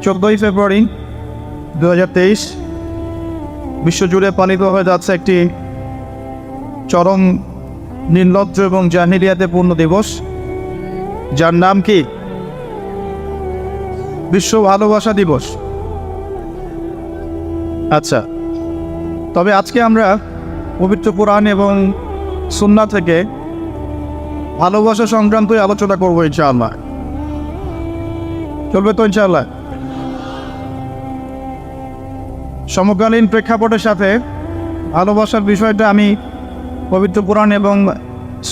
14ই ফেব্রুয়ারি 2023 বিশ্বজুড়ে পালিত হয়ে যাচ্ছে একটি চরম নির্লজ্জ এবং জাহিলিয়াতে পূর্ণ দিবস, যার নাম কি? বিশ্ব ভালোবাসা দিবস। আচ্ছা, তবে আজকে আমরা পবিত্র কোরআন এবং সুন্নাহ থেকে ভালোবাসা সংক্রান্তই আলোচনা করবো ইনশাআল্লাহ। চলবে তো ইনশাআল্লাহ? সমকালীন প্রেক্ষাপটের সাথে ভালোবাসার বিষয়টা আমি পবিত্র কোরআন এবং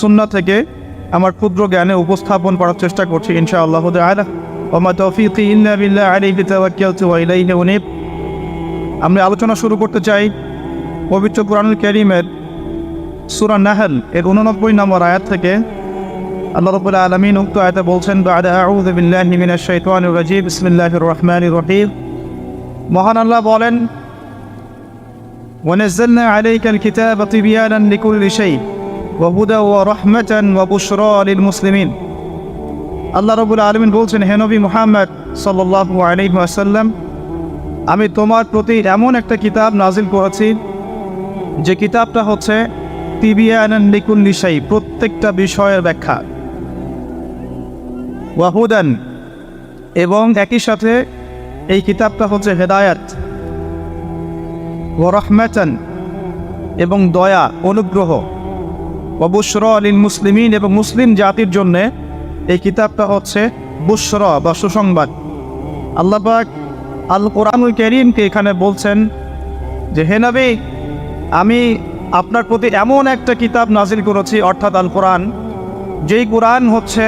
সুন্নাহ থেকে আমার ক্ষুদ্র জ্ঞানে উপস্থাপন করার চেষ্টা করছি ইনশাআল্লাহ তাআলা। ওয়া মা তাওফীকি ইল্লা বিল্লাহ, আলাইহি তাওয়াক্কালতু ওয়া ইলাইহি উনীব। আমরা আলোচনা শুরু করতে চাই পবিত্র কোরআনুল কারীমের সূরা নাহল এর 89 নম্বর আয়াত থেকে। আল্লাহ রাব্বুল আলামিন উক্ত আয়াতে বলছেন, বা'দা আউযু বিল্লাহি মিনাশ শাইতানির রাজীম, বিসমিল্লাহির রহমানির রহিম। মহান আল্লাহ বলেন, ওয়া নাযালনা আলাইকাল কিতাবা তিবয়ানান লিকুল্লি শাই ওয়া হুদা ওয়া রাহমাতান ওয়া বুশরা লিল মুসলিমিন। আল্লাহ রাব্বুল আলামিন বলছেন, হে নবী মুহাম্মদ সাল্লাল্লাহু আলাইহি ওয়াসাল্লাম, আমি তোমার প্রতি এমন একটা কিতাব নাজিল করেছি যে কিতাবটা হচ্ছে তিবয়ানান লিকুল্লি শাই, প্রত্যেকটা বিষয়ের ব্যাখ্যা, ওয়া হুদান, এবং একই সাথে এই কিতাবটা হচ্ছে হেদায়াত, ওয়া রাহমাতান, এবং দয়া, অনুগ্রহ, ওয়া বুশরা লিল মুসলিমিন, এবং মুসলিম জাতির জন্যে এই কিতাবটা হচ্ছে বুশরা বা সুসংবাদ। আল্লাহ পাক আল কোরআনুল কারীমকে এখানে বলছেন যে, হে নবী, আমি আপনার প্রতি এমন একটা কিতাব নাজিল করেছি, অর্থাৎ আল কোরআন, যেই কোরআন হচ্ছে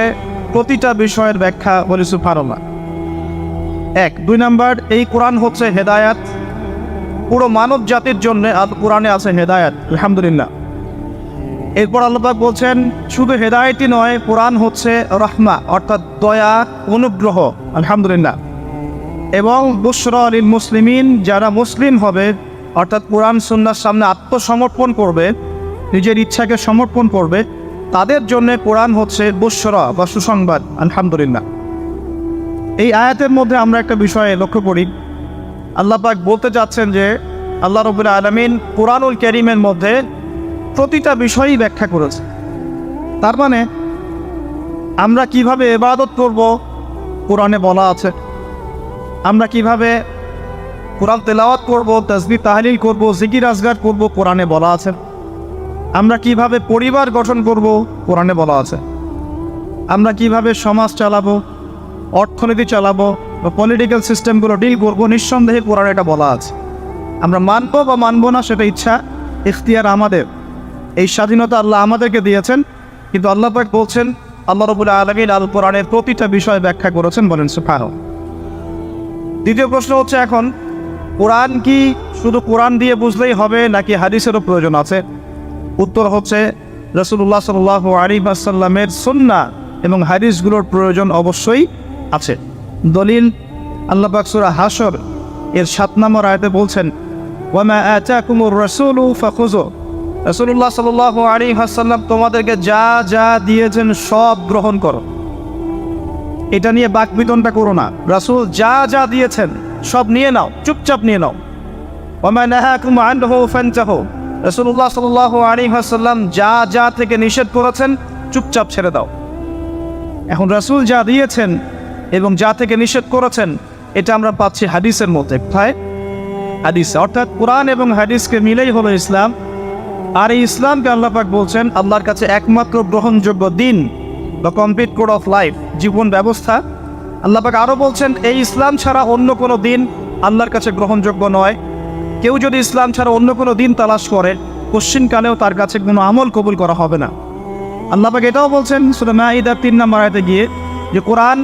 প্রতিটা বিষয়ের ব্যাখ্যা। বলি সুবহানাল্লাহ। 1 2 নাম্বার, এই কোরআন হচ্ছে হেদায়াত, পুরো মানব জাতির জন্য আল কোরআনে আছে হেদায়াত, আলহামদুলিল্লাহ। এরপর আল্লাহ পাক বলছেন, শুধু হেদায়েতই নয়, কোরআন হচ্ছে রহমা, অর্থাৎ দয়া, অনুগ্রহ, আলহামদুলিল্লাহ। এবং বুশরা লিল মুসলিমিন, যারা মুসলিম হবে, অর্থাৎ কোরআন সুন্নাহর সামনে আত্মসমর্পণ করবে, নিজের ইচ্ছাকে সমর্পণ করবে, তাদের জন্য কোরআন হচ্ছে বুশরা বা সুসংবাদ, আলহামদুলিল্লাহ। এই আয়াতের মধ্যে আমরা একটা বিষয়ে লক্ষ্য করি, আল্লাহ পাক বলতে চাচ্ছেন যে আল্লাহ রাব্বুল আলামিন কুরআনুল কারীমের মধ্যে প্রতিটা বিষয়ই ব্যাখ্যা করেছে। তার মানে আমরা কিভাবে ইবাদত করব কোরআনে বলা আছে, আমরা কিভাবে কোরআন তেলাওয়াত করব, তাসবিহ তাহলিল করব, জিকির আজগার করব, কোরআনে বলা আছে। আমরা কিভাবে পরিবার গঠন করব, কোরআনে বলা আছে। আমরা কিভাবে সমাজ চালাবো, অর্থনীতি চালাবো বা পলিটিক্যাল সিস্টেমগুলো ডিল করবো, নিঃসন্দেহে কোরআনে এটা বলা আছে। আমরা মানবো বা মানবো না সেটা ইচ্ছা, ইখতিয়ার আমাদের। এই স্বাধীনতা আল্লাহ আমাদেরকে দিয়েছেন, কিন্তু আল্লাহ পাক বলছেন আল্লাহ রাব্বুল আলামিন আল কোরআনের প্রতিটা বিষয় ব্যাখ্যা করেছেন, বলেন সুবহানাল্লাহ। দ্বিতীয় প্রশ্ন হচ্ছে, এখন কোরআন কি শুধু কোরআন দিয়ে বুঝলেই হবে নাকি হাদিসেরও প্রয়োজন আছে? উত্তর হচ্ছে রাসূলুল্লাহ সাল্লাল্লাহু আলাইহি ওয়াসাল্লামের সুন্নাহ এবং হাদিসগুলোর প্রয়োজন অবশ্যই আছে। দলিল আল্লাহ পাক সূরা হাশর এর 7 নম্বর আয়াতে বলছেন, ওয়ামা আতাকুমুর রাসূলু ফাখুযু। রাসূলুল্লাহ সাল্লাল্লাহু আলাইহি ওয়াসাল্লাম তোমাদেরকে যা যা দিয়েছেন সব গ্রহণ করো। এটা নিয়ে বাকবিতণ্ডা করো না। রাসূল যা যা দিয়েছেন সব নিয়ে নাও, চুপচাপ নিয়ে নাও। ওয়ামা নাহাকুম আনহু ফানতাহু। রাসূলুল্লাহ সাল্লাল্লাহু আলাইহি ওয়াসাল্লাম যা যা থেকে নিষেধ করেছেন চুপচাপ ছেড়ে দাও। এখন রাসূল যা দিয়েছেন এবং যা থেকে নিষেধ করেছেন এটা আমরা পাচ্ছি হাদিসের মধ্যে। কোথায়? হাদিসে, অর্থাৎ কোরআন এবং হাদিসকে মিলেই হলো ইসলাম। আর এই ইসলামকে আল্লাহ পাক বলছেন আল্লাহর কাছে একমাত্র গ্রহণযোগ্য দিন বা কমপ্লিট কোড অফ লাইফ, জীবন ব্যবস্থা। আল্লাহ পাক আরও বলছেন এই ইসলাম ছাড়া অন্য কোনো দিন আল্লাহর কাছে গ্রহণযোগ্য নয়। কেউ যদি ইসলাম ছাড়া অন্য কোনো দিন তালাশ করে কোশ্চিনকালেও তার কাছে কোনো আমল কবুল করা হবে না। আল্লাহ পাক এটাও বলছেন সূরা মাঈদার 3 নম্বর আয়াতে গিয়ে যে কোরআন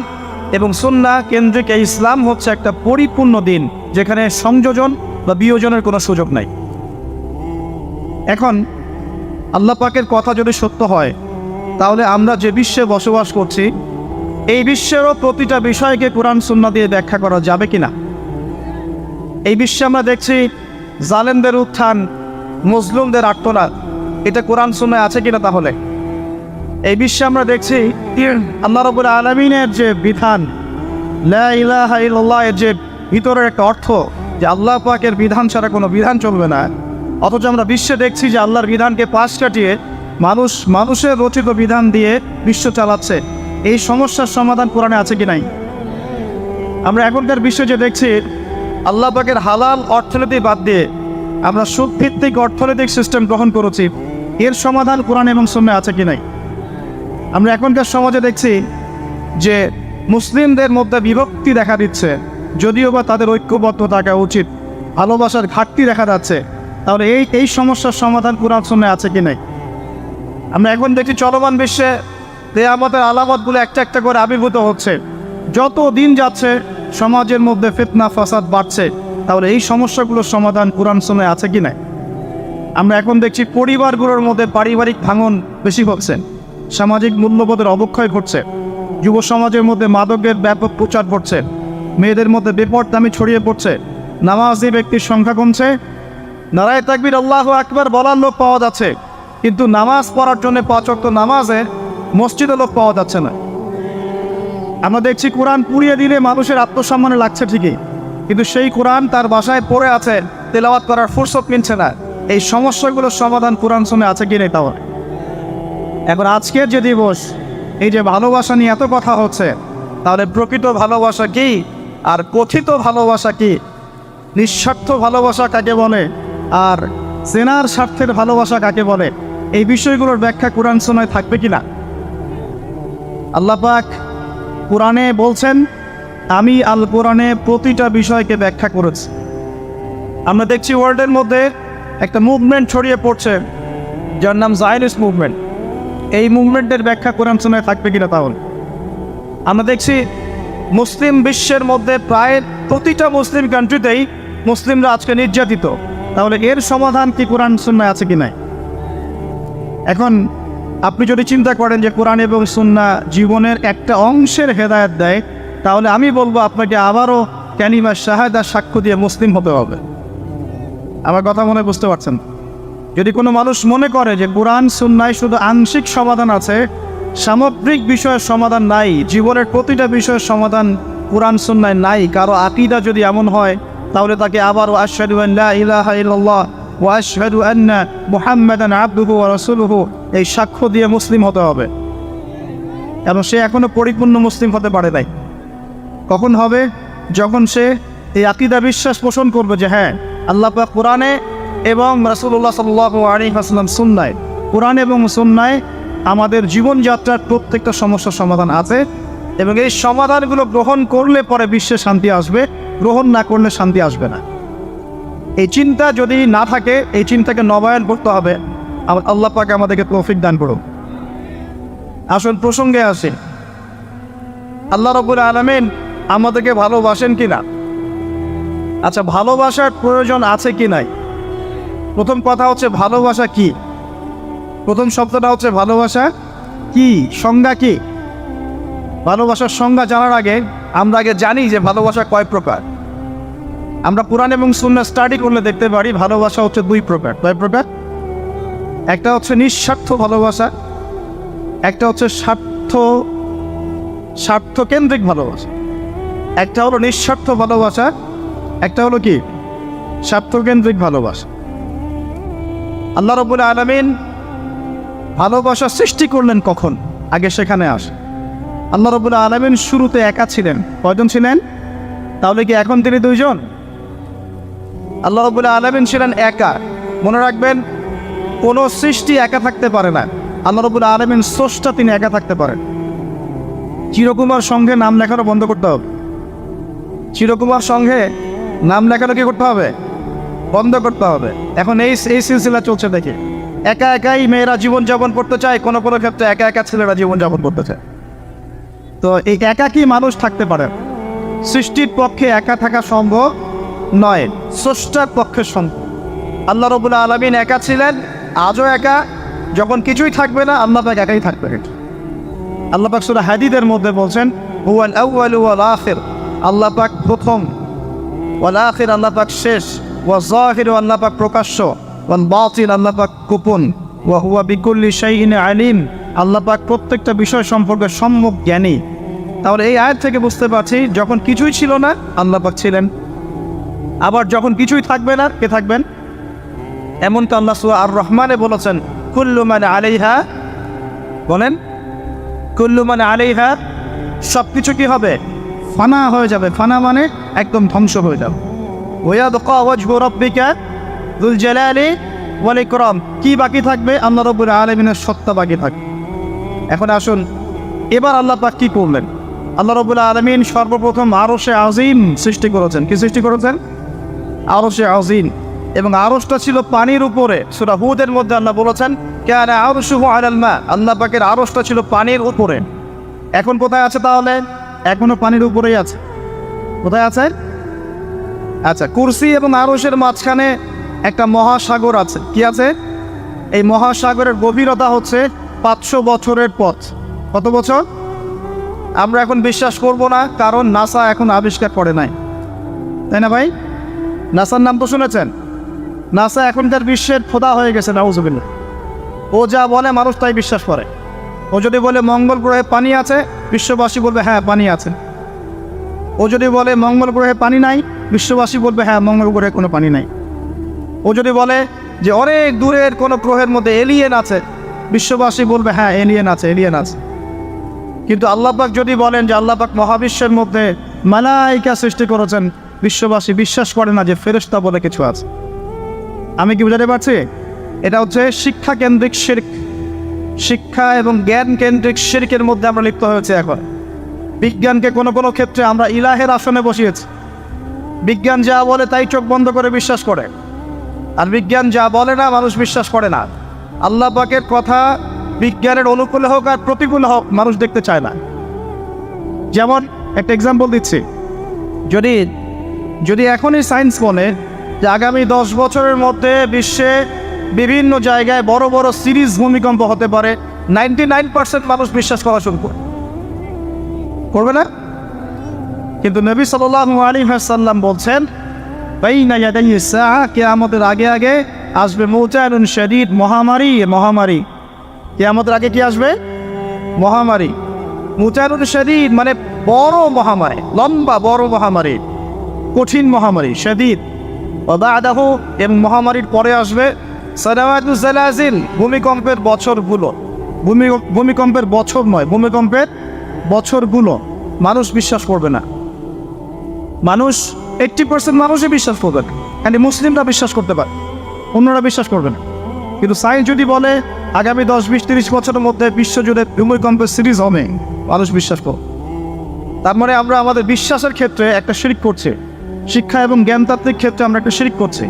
এবং সুন্নাহ কেন্দ্রিক এই ইসলাম হচ্ছে একটা পরিপূর্ণ দিন, যেখানে সংযোজন বা বিয়োজনের কোনো সুযোগ নাই। এখন আল্লাহ পাকের কথা যদি সত্য হয়, তাহলে আমরা যে বিশ্বে বসবাস করছি এই বিশ্বেরও প্রতিটা বিষয়কে কোরআন সুন্নাহ দিয়ে ব্যাখ্যা করা যাবে কিনা? এই বিশ্বে আমরা দেখছি জালেমদের উত্থান, মজলুমদের আর্তনাদ, এটা কোরআন সুন্নাহ আছে কিনা? তাহলে এই বিশ্বে আমরা দেখছি আল্লাহ রাব্বুল আলামিনের যে বিধান, লা ইলাহা ইল্লাল্লাহ এর যে ভিতরের একটা অর্থ যে আল্লাহ পাকের বিধান ছাড়া কোনো বিধান চলবে না, অথচ আমরা বিশ্বে দেখছি যে আল্লাহর বিধানকে পাশ কাটিয়ে মানুষের রচিত বিধান দিয়ে বিশ্ব চালাচ্ছে। এই সমস্যার সমাধান কোরআনে আছে কি নাই? আমরা এখনকার বিশ্বে যে দেখছি আল্লাহ পাকের হালাল অর্থনীতি বাদ দিয়ে আমরা সুদভিত্তিক অর্থনৈতিক সিস্টেম গ্রহণ করেছি, এর সমাধান কোরআন এবং সুন্নাহে আছে কি নাই? আমরা এখনকার সমাজে দেখছি যে মুসলিমদের মধ্যে বিভক্তি দেখা দিচ্ছে, যদিও বা তাদের ঐক্যবদ্ধ থাকা উচিত, ভালোবাসার ঘাটতি দেখা যাচ্ছে। তাহলে এই সমস্যার সমাধান কোরআন সুন্নাহে আছে কি নাই? আমরা এখন দেখছি চলমান বিশ্বে কিয়ামতের আলামতগুলো একটা একটা করে আবির্ভূত হচ্ছে। যত দিন যাচ্ছে সমাজের মধ্যে ফিতনা ফাসাদ বাড়ছে। তাহলে এই সমস্যাগুলোর সমাধান কোরআন সুন্নাহে আছে কি নাই? আমরা এখন দেখছি পরিবারগুলোর মধ্যে পারিবারিক ভাঙন বেশি হচ্ছে, সামাজিক মূল্যবোধের অবক্ষয় ঘটছে, যুব সমাজের মধ্যে মাদকের ব্যাপক প্রচার ঘটছে, মেয়েদের মধ্যে বেপরদামি ছড়িয়ে পড়ছে, নামাজি ব্যক্তির সংখ্যা কমছে। নারায়ে তাকবীর আল্লাহু আকবার বলার লোক পাওয়া যাচ্ছে, কিন্তু নামাজ পড়ার জন্য 5 ওয়াক্ত নামাজে মসজিদে লোক পাওয়া যাচ্ছে না। আমরা দেখছি কোরআন পুড়িয়ে দিলে মানুষের আত্মসম্মানে লাগছে ঠিকই, কিন্তু সেই কোরআন তার বাসায় পড়ে আছে, তেলাওয়াত করার ফুরসত মিলছে না। এই সমস্যাগুলোর সমাধান কোরআন সুন্নাহে আছে কি নেই? তাও এখন আজকের যে দিবস, এই যে ভালোবাসা নিয়ে এত কথা হচ্ছে, তাহলে প্রকৃত ভালোবাসা কি আর কথিত ভালোবাসা কি? নিঃস্বার্থ ভালোবাসা কাকে বলে আর জেনার স্বার্থের ভালোবাসা কাকে বলে? এই বিষয়গুলোর ব্যাখ্যা কোরআন সুন্নাহে থাকবে কিনা? আল্লাহ পাক কোরআনে বলছেন আমি আল কোরআনে প্রতিটা বিষয়কে ব্যাখ্যা করেছি। আমরা দেখছি ওয়ার্ল্ডের মধ্যে একটা মুভমেন্ট ছড়িয়ে পড়ছে যার নাম জায়নিস্ট মুভমেন্ট। এই মুভমেন্টের ব্যাখ্যা কোরআন সুন্নাহে থাকবে কিনা? তাহলে আমরা দেখছি মুসলিম বিশ্বের মধ্যে প্রায় প্রতিটা মুসলিম কান্ট্রিতেই মুসলিমরা আজকে নির্যাতিত। তাহলে এর সমাধান কি কোরআন সুন্নাহে আছে কি নাই? এখন আপনি যদি চিন্তা করেন যে কোরআন এবং সুন্নাহ জীবনের একটা অংশের হেদায়েত দেয়, তাহলে আমি বলবো আপনাকে আবারও কালিমা শাহাদা সাক্ষ্য দিয়ে মুসলিম হতে হবে। আমার কথা মনে বুঝতে পারছেন? যদি কোনো মানুষ মনে করে যে কোরআন সুন্নায় শুধু আংশিক সমাধান আছে, সামগ্রিক বিষয়ের সমাধান নাই, জীবনের প্রতিটা বিষয়ের সমাধান কোরআন সুন্নায় নাই, কারো আকীদা যদি এমন হয়, তাহলে তাকে আবার আশহাদু আন লা ইলাহা ইল্লাল্লাহ ওয়া আশহাদু আন্না মুহাম্মাদান আবদুহু ওয়া রাসূলুহু এই সাক্ষ্য দিয়ে মুসলিম হতে হবে। এবং সে এখনো পরিপূর্ণ মুসলিম হতে পারে নাই। কখন হবে? যখন সে এই আকীদা বিশ্বাস পোষণ করবে যে হ্যাঁ, আল্লাহ পাক কোরআনে এবং রাসূলুল্লাহ সাল্লাল্লাহু আলাইহি ওয়াসাল্লাম সুন্নায়, কোরআন এবং সুন্নায় আমাদের জীবনযাত্রার প্রত্যেকটা সমস্যার সমাধান আছে, এবং এই সমাধানগুলো গ্রহণ করলে পরে বিশ্বে শান্তি আসবে, গ্রহণ না করলে শান্তি আসবে না। এই চিন্তা যদি না থাকে, এই চিন্তাকে নবায়ন করতে হবে। আল্লাহ পাক আমাদেরকে তৌফিক দান করুন। আসুন প্রসঙ্গে আসি, আল্লাহ রাব্বুল আলামিন আমাদেরকে ভালোবাসেন কিনা? আচ্ছা, ভালোবাসার প্রয়োজন আছে কি নাই? প্রথম কথা হচ্ছে ভালোবাসা কি? প্রথম শব্দটা হচ্ছে ভালোবাসা কি, সংজ্ঞা কি? ভালোবাসার সংজ্ঞা জানার আগে আমরা আগে জানি যে ভালোবাসা কয় প্রকার। আমরা কোরআন এবং সুন্নাহ স্টাডি করলে দেখতে পারি ভালোবাসা হচ্ছে দুই প্রকার। কয় প্রকার? একটা হচ্ছে নিঃস্বার্থ ভালোবাসা, একটা হচ্ছে স্বার্থকেন্দ্রিক ভালোবাসা। একটা হলো নিঃস্বার্থ ভালোবাসা, একটা হলো কি স্বার্থকেন্দ্রিক ভালোবাসা। আল্লাহ রাব্বুল আলামিন ভালোবাসা সৃষ্টি করলেন কখন? আগে সেখানে আসে। আল্লাহ রাব্বুল আলামিন শুরুতে একা ছিলেন। কয়জন ছিলেন? তাহলে কি এখন তিনি দুইজন? আল্লাহ রাব্বুল আলামিন ছিলেন একা। মনে রাখবেন, কোনো সৃষ্টি একা থাকতে পারে না। আল্লাহ রাব্বুল আলামিন স্রষ্টা, তিনি একা থাকতে পারেন। চিরকুমার সংঘে নাম লেখানো বন্ধ করতে হবে। চিরকুমার সংঘে নাম লেখানো কি করতে হবে? বন্ধ করতে হবে। এখন এই সিলসিলা চলছে দেখে, একা একাই মেয়েরা জীবনযাপন করতে চায়, কোনো কোনো ক্ষেত্রে একা একা ছেলেরা জীবনযাপন করতে চায়। তো এই একাকী মানুষ থাকতে পারে। সৃষ্টির পক্ষে একা থাকা সম্ভব নয়, স্রষ্টার পক্ষে সম্ভব। আল্লাহ রাব্বুল আলামিন একা ছিলেন, আজও একা। যখন কিছুই থাকবে না, আল্লাহ পাক একাই থাকবে। আল্লাহ পাক সূরা হাদীদের মধ্যে বলছেন হুয়াল আউয়ালু ওয়াল আখির, আল্লাহ পাক প্রথম, ওয়াল আখির আল্লাহ পাক শেষ, ওয়া যাহির আল্লাহ পাক প্রকাশ্য, ওয়াল বাতিন আল্লাহ পাক গোপন, ওয়া হুয়া বিকুল্লি শাইইন আলিম, আল্লাহ পাক প্রত্যেকটা বিষয় সম্পর্কে সম্যক জ্ঞানী। তাহলে এই আয়াত থেকে বুঝতে পারছি যখন কিছুই ছিল না, আল্লাহ পাক ছিলেন। আবার যখন কিছুই থাকবে না, কে থাকবেন? এমনটা আল্লাহ সূরা আর রহমানে বলেছেন কুল্লু মান আলাইহা, বলেন কুল্লু মান আলাইহা, সব কিছু কি হবে? ফানা হয়ে যাবে। ফানা মানে একদম ধ্বংস হয়ে যাবে। ওয়ায়াবকা ওয়াজহু রাব্বিকা যুল জালালি ওয়াল ইকরাম, কি বাকি থাকবে? আল্লাহ রাব্বুল আলামিনের সত্তা বাকি থাকবে। এখন আসুন, এবার আল্লাহ পাক কি করলেন? আল্লাহ রাব্বুল আলামিন সর্বপ্রথম আরশে আজিম সৃষ্টি করেছেন। কি সৃষ্টি করেছেন? আরশে আজিম। এবং আরশটা ছিল পানির উপরে। সূরা হুদের মধ্যে আল্লাহ বলেছেন কানা আরশুহু আলাল মা, আল্লাহ পাকের আরশটা ছিল পানির উপরে। এখন কোথায় আছে তাহলে? এখনো পানির উপরেই আছে। কোথায় আছে? আচ্ছা, কুরসি এবং আরশের মাঝখানে একটা মহাসাগর আছে। কি আছে? এই মহাসাগরের গভীরতা হচ্ছে 500 বছরের পথ। কত বছর? আমরা এখন বিশ্বাস করব না, কারণ নাসা এখন আবিষ্কার করে নাই, তাই না ভাই? নাসার নাম তো শুনেছেন। নাসা এখনকার বিশ্বের খোদা হয়ে গেছে, নাউজুবিল্লাহ। ও যা বলে মানুষ তাই বিশ্বাস করে। ও যদি বলে মঙ্গল গ্রহে পানি আছে, বিশ্ববাসী বলবে হ্যাঁ পানি আছে। ও যদি বলে মঙ্গল গ্রহে পানি নাই, বিশ্ববাসী বলবে হ্যাঁ মঙ্গল গ্রহে কোনো পানি নাই। ও যদি বলে যে অনেক দূরের কোনো গ্রহের মধ্যে এলিয়েন আছে, বিশ্ববাসী বলবে হ্যাঁ এলিয়েন আছে, এলিয়েন আছে। কিন্তু আল্লাহ পাক যদি বলেন যে আল্লাহ পাক মহাবিশ্বের মধ্যে মালাইকা সৃষ্টি করেছেন, বিশ্ববাসী বিশ্বাস করে না যে ফেরেশতা বলে কিছু আছে। আমি কি বুঝাতে পারছি? এটা হচ্ছে শিক্ষা কেন্দ্রিক শিরক। শিক্ষা এবং জ্ঞান কেন্দ্রিক শিরকের মধ্যে আমরা লিপ্ত হয়েছে এখন। বিজ্ঞানকে কোনো কোনো ক্ষেত্রে আমরা ইলাহের আসনে বসিয়েছি। বিজ্ঞান যা বলে তাই চোখ বন্ধ করে বিশ্বাস করে, আর বিজ্ঞান যা বলে না মানুষ বিশ্বাস করে না। আল্লাহ পাকের কথা বিজ্ঞানের অনুকূলে হোক আর প্রতিকূলে হোক, মানুষ দেখতে চায় না। যেমন একটা এক্সাম্পল দিচ্ছি, যদি এখনই সায়েন্স বলে যে আগামী 10 বছরের মধ্যে বিশ্বে বিভিন্ন জায়গায় বড় বড় সিরিজ ভূমিকম্প হতে পারে, 99% মানুষ বিশ্বাস করা শুরু করবে না। কিন্তু নবী সাল্লাল্লাহু আলাইহি ওয়াসাল্লাম বলছেন বাইনা ইয়াদাই সাআ, কিয়ামতের আগে আগে আসবে মুতানুন শাদীদ, মহামারী। কিয়ামতের আগে কি আসবে? মহামারী। মুতানুন শাদীদ মানে বড় মহামারী, লম্বা বড় মহামারী, কঠিন মহামারী, শাদীদ। ওয়া বা'দাহু, এবং মহামারীর পরে আসবে সানাওয়াতুজ জালাজিল, ভূমিকম্পের বছরগুলো। ভূমিকম্পের বছর নয়, ভূমিকম্পের বছরগুলো। মানুষ বিশ্বাস করবে না, মানুষ 80% মানুষই বিশ্বাস করবে না, খালি মুসলিমরা বিশ্বাস করতে পারে, অন্যরা বিশ্বাস করবে না। কিন্তু সায়েন্স যদি বলে আগামী 10, 20, 30 বছরের মধ্যে বিশ্বজুড়ে ভূমিকম্পের সিরিজ হবে, মানুষ বিশ্বাস করবে। তার মানে আমরা আমাদের বিশ্বাসের ক্ষেত্রে একটা শিরক করছি, শিক্ষা এবং জ্ঞানতাত্ত্বিক ক্ষেত্রে আমরা একটা শিরক করছি।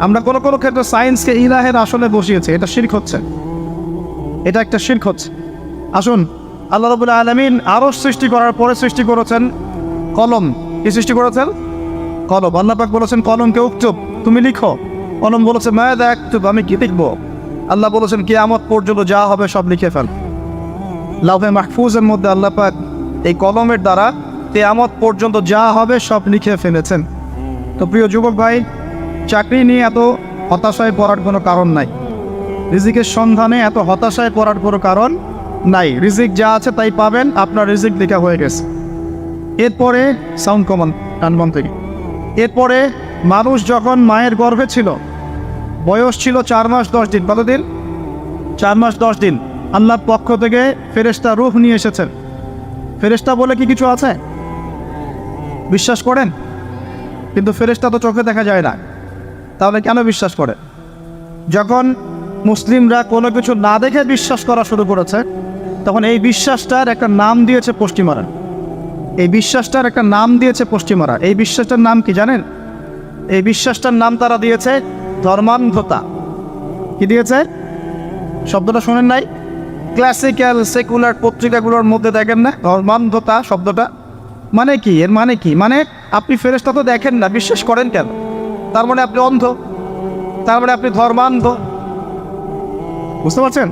আমরা কোনো কোনো ক্ষেত্রে সায়েন্সকে ইলাহের আসলে বসিয়েছি, এটা শিরক হচ্ছে, এটা একটা শিরক হচ্ছে। আসুন, আল্লাহ রাব্বুল আলামিন আরশ সৃষ্টি করার পরে সৃষ্টি করেছেন কলম। কি সৃষ্টি করেছেন? কলম। আল্লাহ পাক বলেছেন কলমকে উকতুব, তুমি লিখো। কলম বলেছে মাযা আকতুব, আমি কি লিখবো? আল্লাহ বলেছেন কিয়ামত পর্যন্ত যা হবে সব লিখে ফেল। লাউহে মাহফুজের মধ্যে আল্লাহ পাক এই কলমের দ্বারা কিয়ামত পর্যন্ত যা হবে সব লিখে ফেলেছেন। তো প্রিয় যুবক ভাই, চাকরি নিয়ে এত হতাশায় পড়ার কোনো কারণ নাই, রিজিকের সন্ধানে এত হতাশায় পড়ার কোনো কারণ নাই। রিজিক যা আছে তাই পাবেন, আপনার রিজিক লেখা হয়ে গেছে। এরপরে সাউন্ড কমান টানবান থেকে, এরপরে মানুষ যখন মায়ের গর্ভে ছিল, বয়স ছিল 4 মাস 10 দিন। কতদিন? 4 মাস 10 দিন। আল্লাহর পক্ষ থেকে ফেরেশতা রূহ নিয়ে এসেছেন। ফেরেশতা বলে কি কিছু আছে? বিশ্বাস করেন? কিন্তু ফেরেশতা তো চোখে দেখা যায় না, তাহলে কেন বিশ্বাস করে? যখন মুসলিমরা কোনো কিছু না দেখে বিশ্বাস করা শুরু করেছে, তখন এই বিশ্বাসটার একটা নাম দিয়েছে পশ্চিমারা। এই বিশ্বাসটার একটা নাম দিয়েছে পশ্চিমারা। এই বিশ্বাসটার নাম কি জানেন? এই বিশ্বাসটার নাম তারা দিয়েছে ধর্মান্ধতা। কি দিয়েছে? শব্দটা শোনেন নাই? ক্লাসিক্যাল সেকুলার পত্রিকাগুলোর মধ্যে দেখেন না ধর্মান্ধতা শব্দটা? মানে কি? এর মানে কি? মানে আপনি ফেরেশতা তো দেখেন না, বিশ্বাস করেন কেন? তার মানে আপনি অন্ধ, তার মানে আপনি ধর্মান্ধ। বুঝতে পারছেন?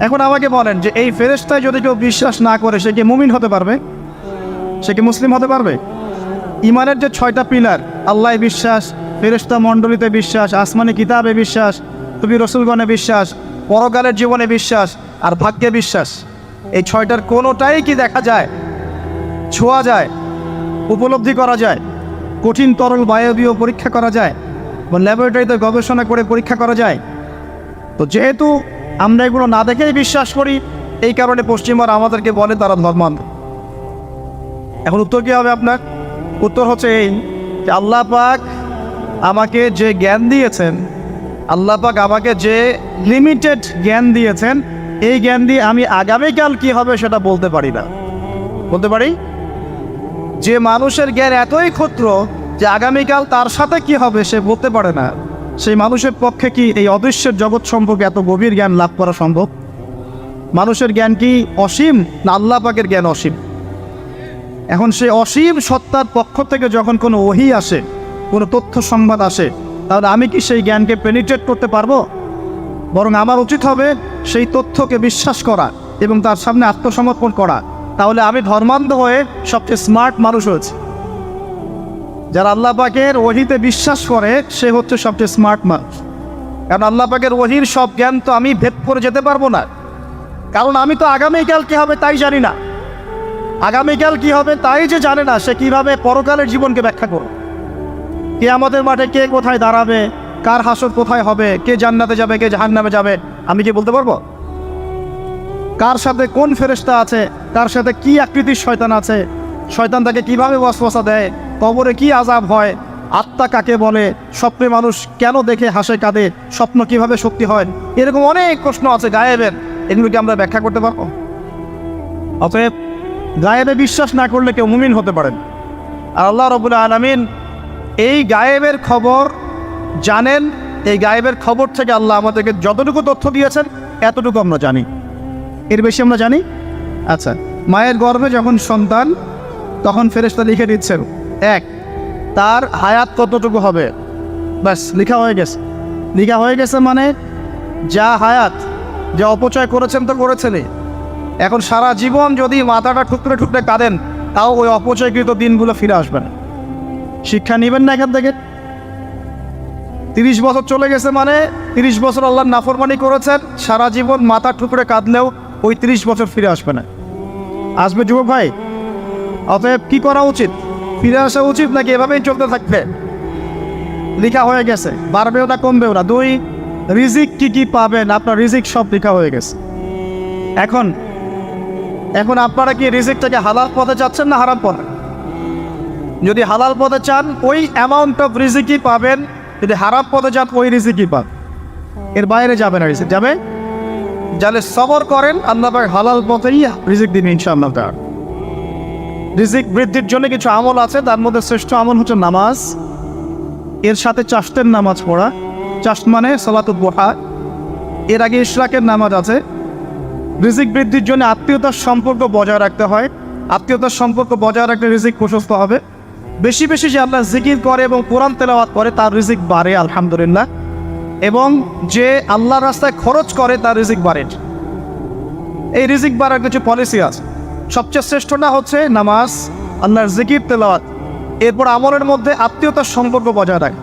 এখন আমাকে বলেন যে এই ফেরেশতায় যদি কেউ বিশ্বাস না করে, সে কি মুমিন হতে পারবে? সে কি মুসলিম হতে পারবে? ইমানের যে 6টা পিলার, আল্লাহ বিশ্বাস, ফেরেশতা মণ্ডলীতে বিশ্বাস, আসমানি কিতাবে বিশ্বাস, নবী রাসূলগণে বিশ্বাস, পরকালের জীবনে বিশ্বাস, আর ভাগ্যে বিশ্বাস, এই 6টার কোনোটাই কি দেখা যায়, ছোঁয়া যায়, উপলব্ধি করা যায়? কঠিন তরল বায়বীয় পরীক্ষা করা যায়, বা ল্যাবরেটরিতে গবেষণা করে পরীক্ষা করা যায়? তো যেহেতু আমরা এগুলো না দেখেই বিশ্বাস করি, এই কারণে পশ্চিমরা আমাদেরকে বলে তারা ধর্মান্ধ। এখন উত্তর কী হবে আপনার? উত্তর হচ্ছে এই যে আল্লাহ পাক আমাকে যে জ্ঞান দিয়েছেন, আল্লাহ পাক আমাকে যে লিমিটেড জ্ঞান দিয়েছেন, এই জ্ঞান দিয়ে আমি আগামীকাল কি হবে সেটা বলতে পারি না। বলতে পারি? যে মানুষের জ্ঞান এতই ক্ষুদ্র যে আগামীকাল তার সাথে কি হবে সে বলতে পারে না, সেই মানুষের পক্ষে কি এই অদৃশ্যের জগৎ সম্পর্কে এত গভীর জ্ঞান লাভ করা সম্ভব? মানুষের জ্ঞান কি অসীম, না আল্লাহ পাকের জ্ঞান অসীম? এখন সেই অসীম সত্তার পক্ষ থেকে যখন কোনো ওহী আসে, কোনো তথ্য সংবাদ আসে, তাহলে আমি কি সেই জ্ঞানকে পেনিট্রেট করতে পারবো? বরং আমার উচিত হবে সেই তথ্যকে বিশ্বাস করা এবং তার সামনে আত্মসমর্পণ করা। তাহলে আমি ধর্মান্ধ হয়ে সবচেয়ে স্মার্ট মানুষ হয়েছি। যারা আল্লাহ পাকের ওহীতে বিশ্বাস করে সে হচ্ছে সবচেয়ে স্মার্ট মানুষ। কারণ আল্লাহ পাকের ওহীর সব জ্ঞান তো আমি ভেদ করে যেতে পারবো না, কারণ আমি তো আগামীকাল কী হবে তাই জানি না। আগামীকাল কি হবে তাই যে জানে না, সে কিভাবে পরকালের জীবনকে ব্যাখ্যা করবে? কিয়ামতের মাঠে কে কোথায় দাঁড়াবে, কার হাসর কোথায় হবে, কে জান্নাতে যাবে, কে জাহান্নামে যাবে, আমি কি বলতে পারবো? কার সাথে কোন ফেরেশতা আছে, কার সাথে কি আকৃতির শয়তান আছে, শয়তান তাকে কিভাবে ওয়াসওয়াসা দেয়, কবরে কি আযাব হয়, আত্মা কাকে বলে, স্বপ্নে মানুষ কেন দেখে হাসে কাঁদে, স্বপ্ন কিভাবে সত্যি হয়, এরকম অনেক প্রশ্ন আছে গায়েবের। এগুলোকে আমরা ব্যাখ্যা করতে পারবো? অতএব গায়েবে বিশ্বাস না করলে কেউ মুমিন হতে পারেন। আর আল্লাহ রাব্বুল আলামিন এই গায়েবের খবর জানেন। এই গায়েবের খবর থেকে আল্লাহ আমাদেরকে যতটুকু তথ্য দিয়েছেন এতটুকু আমরা জানি, এর বেশি আমরা জানি? আচ্ছা, মায়ের গর্ভে যখন সন্তান, তখন ফেরেশতা লিখে দিচ্ছেন এক, তার হায়াত কতটুকু হবে, ব্যাস লেখা হয়ে গেছে। লেখা হয়ে গেছে মানে যা হায়াত, যা অপচয় করেছেন তো করেছেনই। এখন সারা জীবন যদি মাথাটা ঠুকরে ঠুকরে কাঁদেন, তাও ওই অপচয়কৃত দিনগুলো ফিরে আসবে না। শিক্ষা নেবেন না এখান থেকে? 30 বছর চলে গেছে মানে 30 বছর আল্লাহর নাফরমানি করেছেন, সারা জীবন মাথা ঠুকরে কাঁদলেও ওই 30 বছর ফিরে আসবে না। আসবে যুবক ভাই? অতএব কি করা উচিত? ফিরে আসা উচিত নাকি এভাবেই চলতে থাকবে? লেখা হয়ে গেছে, বাড়বেও না কমবেও না। 2, রিজিক কি কি পাবেন, আপনার রিজিক সব লেখা হয়ে গেছে। এখন আপনারা কি রিজিকটাকে হালাল পথে চাচ্ছেন না হারাম পথে? যদি হালাল পথে চান ওই অ্যামাউন্ট অফ রিজিকই পাবেন, যদি হারাম পথে চান ওই রিজিকই পাবেন, এর বাইরে যাবে না রিজিক। যাবে যাহলে সবর করেন, আল্লাহ পাক হালাল পথেই রিজিক দিবেন ইনশাআল্লাহ তাআলা। রিজিক বৃদ্ধির জন্য কিছু আমল আছে, তার মধ্যে শ্রেষ্ঠ আমল হচ্ছে নামাজ, এর সাথে চাষতের নামাজ পড়া। চাষ মানে সালাতুদ দুহা, এর আগে ইশরাকের নামাজ আছে। রিজিক বৃদ্ধির জন্য আত্মীয়তার সম্পর্ক বজায় রাখতে হয়, আত্মীয়তার সম্পর্ক বজায় রাখলে রিজিক প্রশস্ত হবে। বেশি বেশি যে আল্লাহ জিকির করে এবং কোরআন তেলাওয়াত করে তার রিজিক বাড়ে আলহামদুলিল্লাহ, এবং যে আল্লাহর রাস্তায় খরচ করে তার রিজিক বাড়ে। এই রিজিক বাড়ার কিছু পলিসি আছে। সবচেয়ে শ্রেষ্ঠটা হচ্ছে নামাজ, আল্লাহর জিকির তেলাওয়াত, এরপর আমলের মধ্যে আত্মীয়তার সম্পর্ক বজায় রাখে।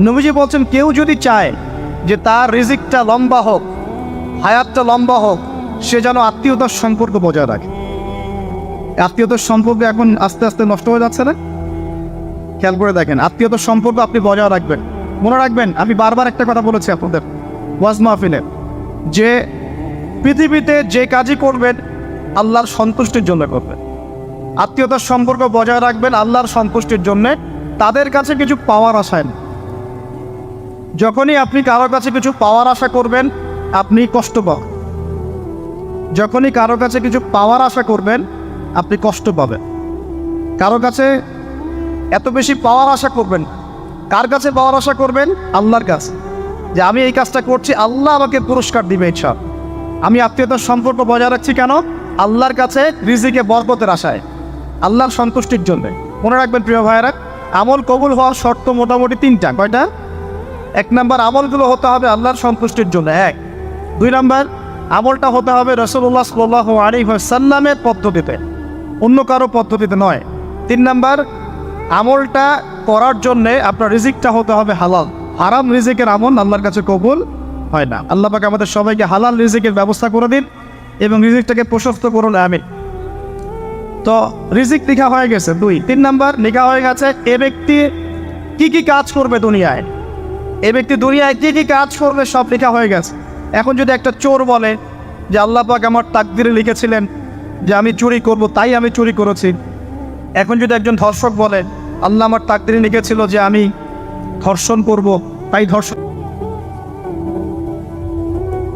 নবীজি বলছেন কেউ যদি চায় যে তার রিজিকটা লম্বা হোক, হায়াতটা লম্বা হোক, সে যেন আত্মীয়তার সম্পর্ক বজায় রাখে। আত্মীয়তার সম্পর্ক এখন আস্তে আস্তে নষ্ট হয়ে যাচ্ছে না? খেয়াল করে দেখেন, আত্মীয়তার সম্পর্ক আপনি বজায় রাখবেন। মনে রাখবেন, আমি বারবার একটা কথা বলেছি আপনাদের ওয়াজ মাহফিলে, যে পৃথিবীতে যে কাজই করবেন আল্লাহর সন্তুষ্টির জন্য করবেন। আত্মীয়তার সম্পর্ক বজায় রাখবেন আল্লাহর সন্তুষ্টির জন্যে, তাদের কাছে কিছু পাওয়ার আশায় না। যখনই আপনি কারোর কাছে কিছু পাওয়ার আশা করবেন আপনি কষ্ট পাবেন। যখনই কারো কাছে কিছু পাওয়ার আশা করবেন আপনি কষ্ট পাবেন। কারো কাছে এত বেশি পাওয়ার আশা করবেন। কার কাছে পাওয়ার আশা করবেন? আল্লাহর কাছে, যে আমি এই কাজটা করছি আল্লাহ আমাকে পুরস্কার দিবে ইনশাআল্লাহ। আমি আত্মীয়তার সম্পর্ক বজায় রাখছি কেন? আল্লাহর কাছে রিজিকে বরকতের আশায়, আল্লাহর সন্তুষ্টির জন্য। মনে রাখবেন প্রিয় ভাইয়েরা, আমল কবুল হওয়ার শর্ত মোটামুটি 3টা। কয়টা? 1 নাম্বার, আমলগুলো হতে হবে আল্লাহর সন্তুষ্টির জন্য। 1। 2 নাম্বার, আমলটা হতে হবে রাসূলুল্লাহ সাল্লাল্লাহু আলাইহি ওয়াসাল্লামের পদ্ধতিতে, অন্য কারো পদ্ধতিতে নয়। 3 নাম্বার, আমলটা করার জন্যে আপনার রিজিকটা হতে হবে হালাল। হারাম রিজিকের আমল আল্লাহর কাছে কবুল হয় না। আল্লাহ পাক আমাদের সবাইকে হালাল রিজিকের ব্যবস্থা করে দিন এবং রিজিকটাকে প্রশস্ত করুন, আমিন। তো রিজিক লেখা হয়ে গেছে 2। 3 নাম্বার, লেখা হয়ে গেছে এ ব্যক্তি কি কি কাজ করবে দুনিয়ায়, এ ব্যক্তি দুনিয়ায় কি কি কাজ করবে সব লেখা হয়ে গেছে। এখন যদি একটা চোর বলে যে আল্লাহ পাক আমার তাকদিরে লিখেছিলেন যে আমি চুরি করব, তাই আমি চুরি করেছি। এখন যদি একজন ধর্ষক বলে আল্লাহ আমার তাকদিরে লিখেছিল যে আমি ধর্ষণ করব, তাই ধর্ষণ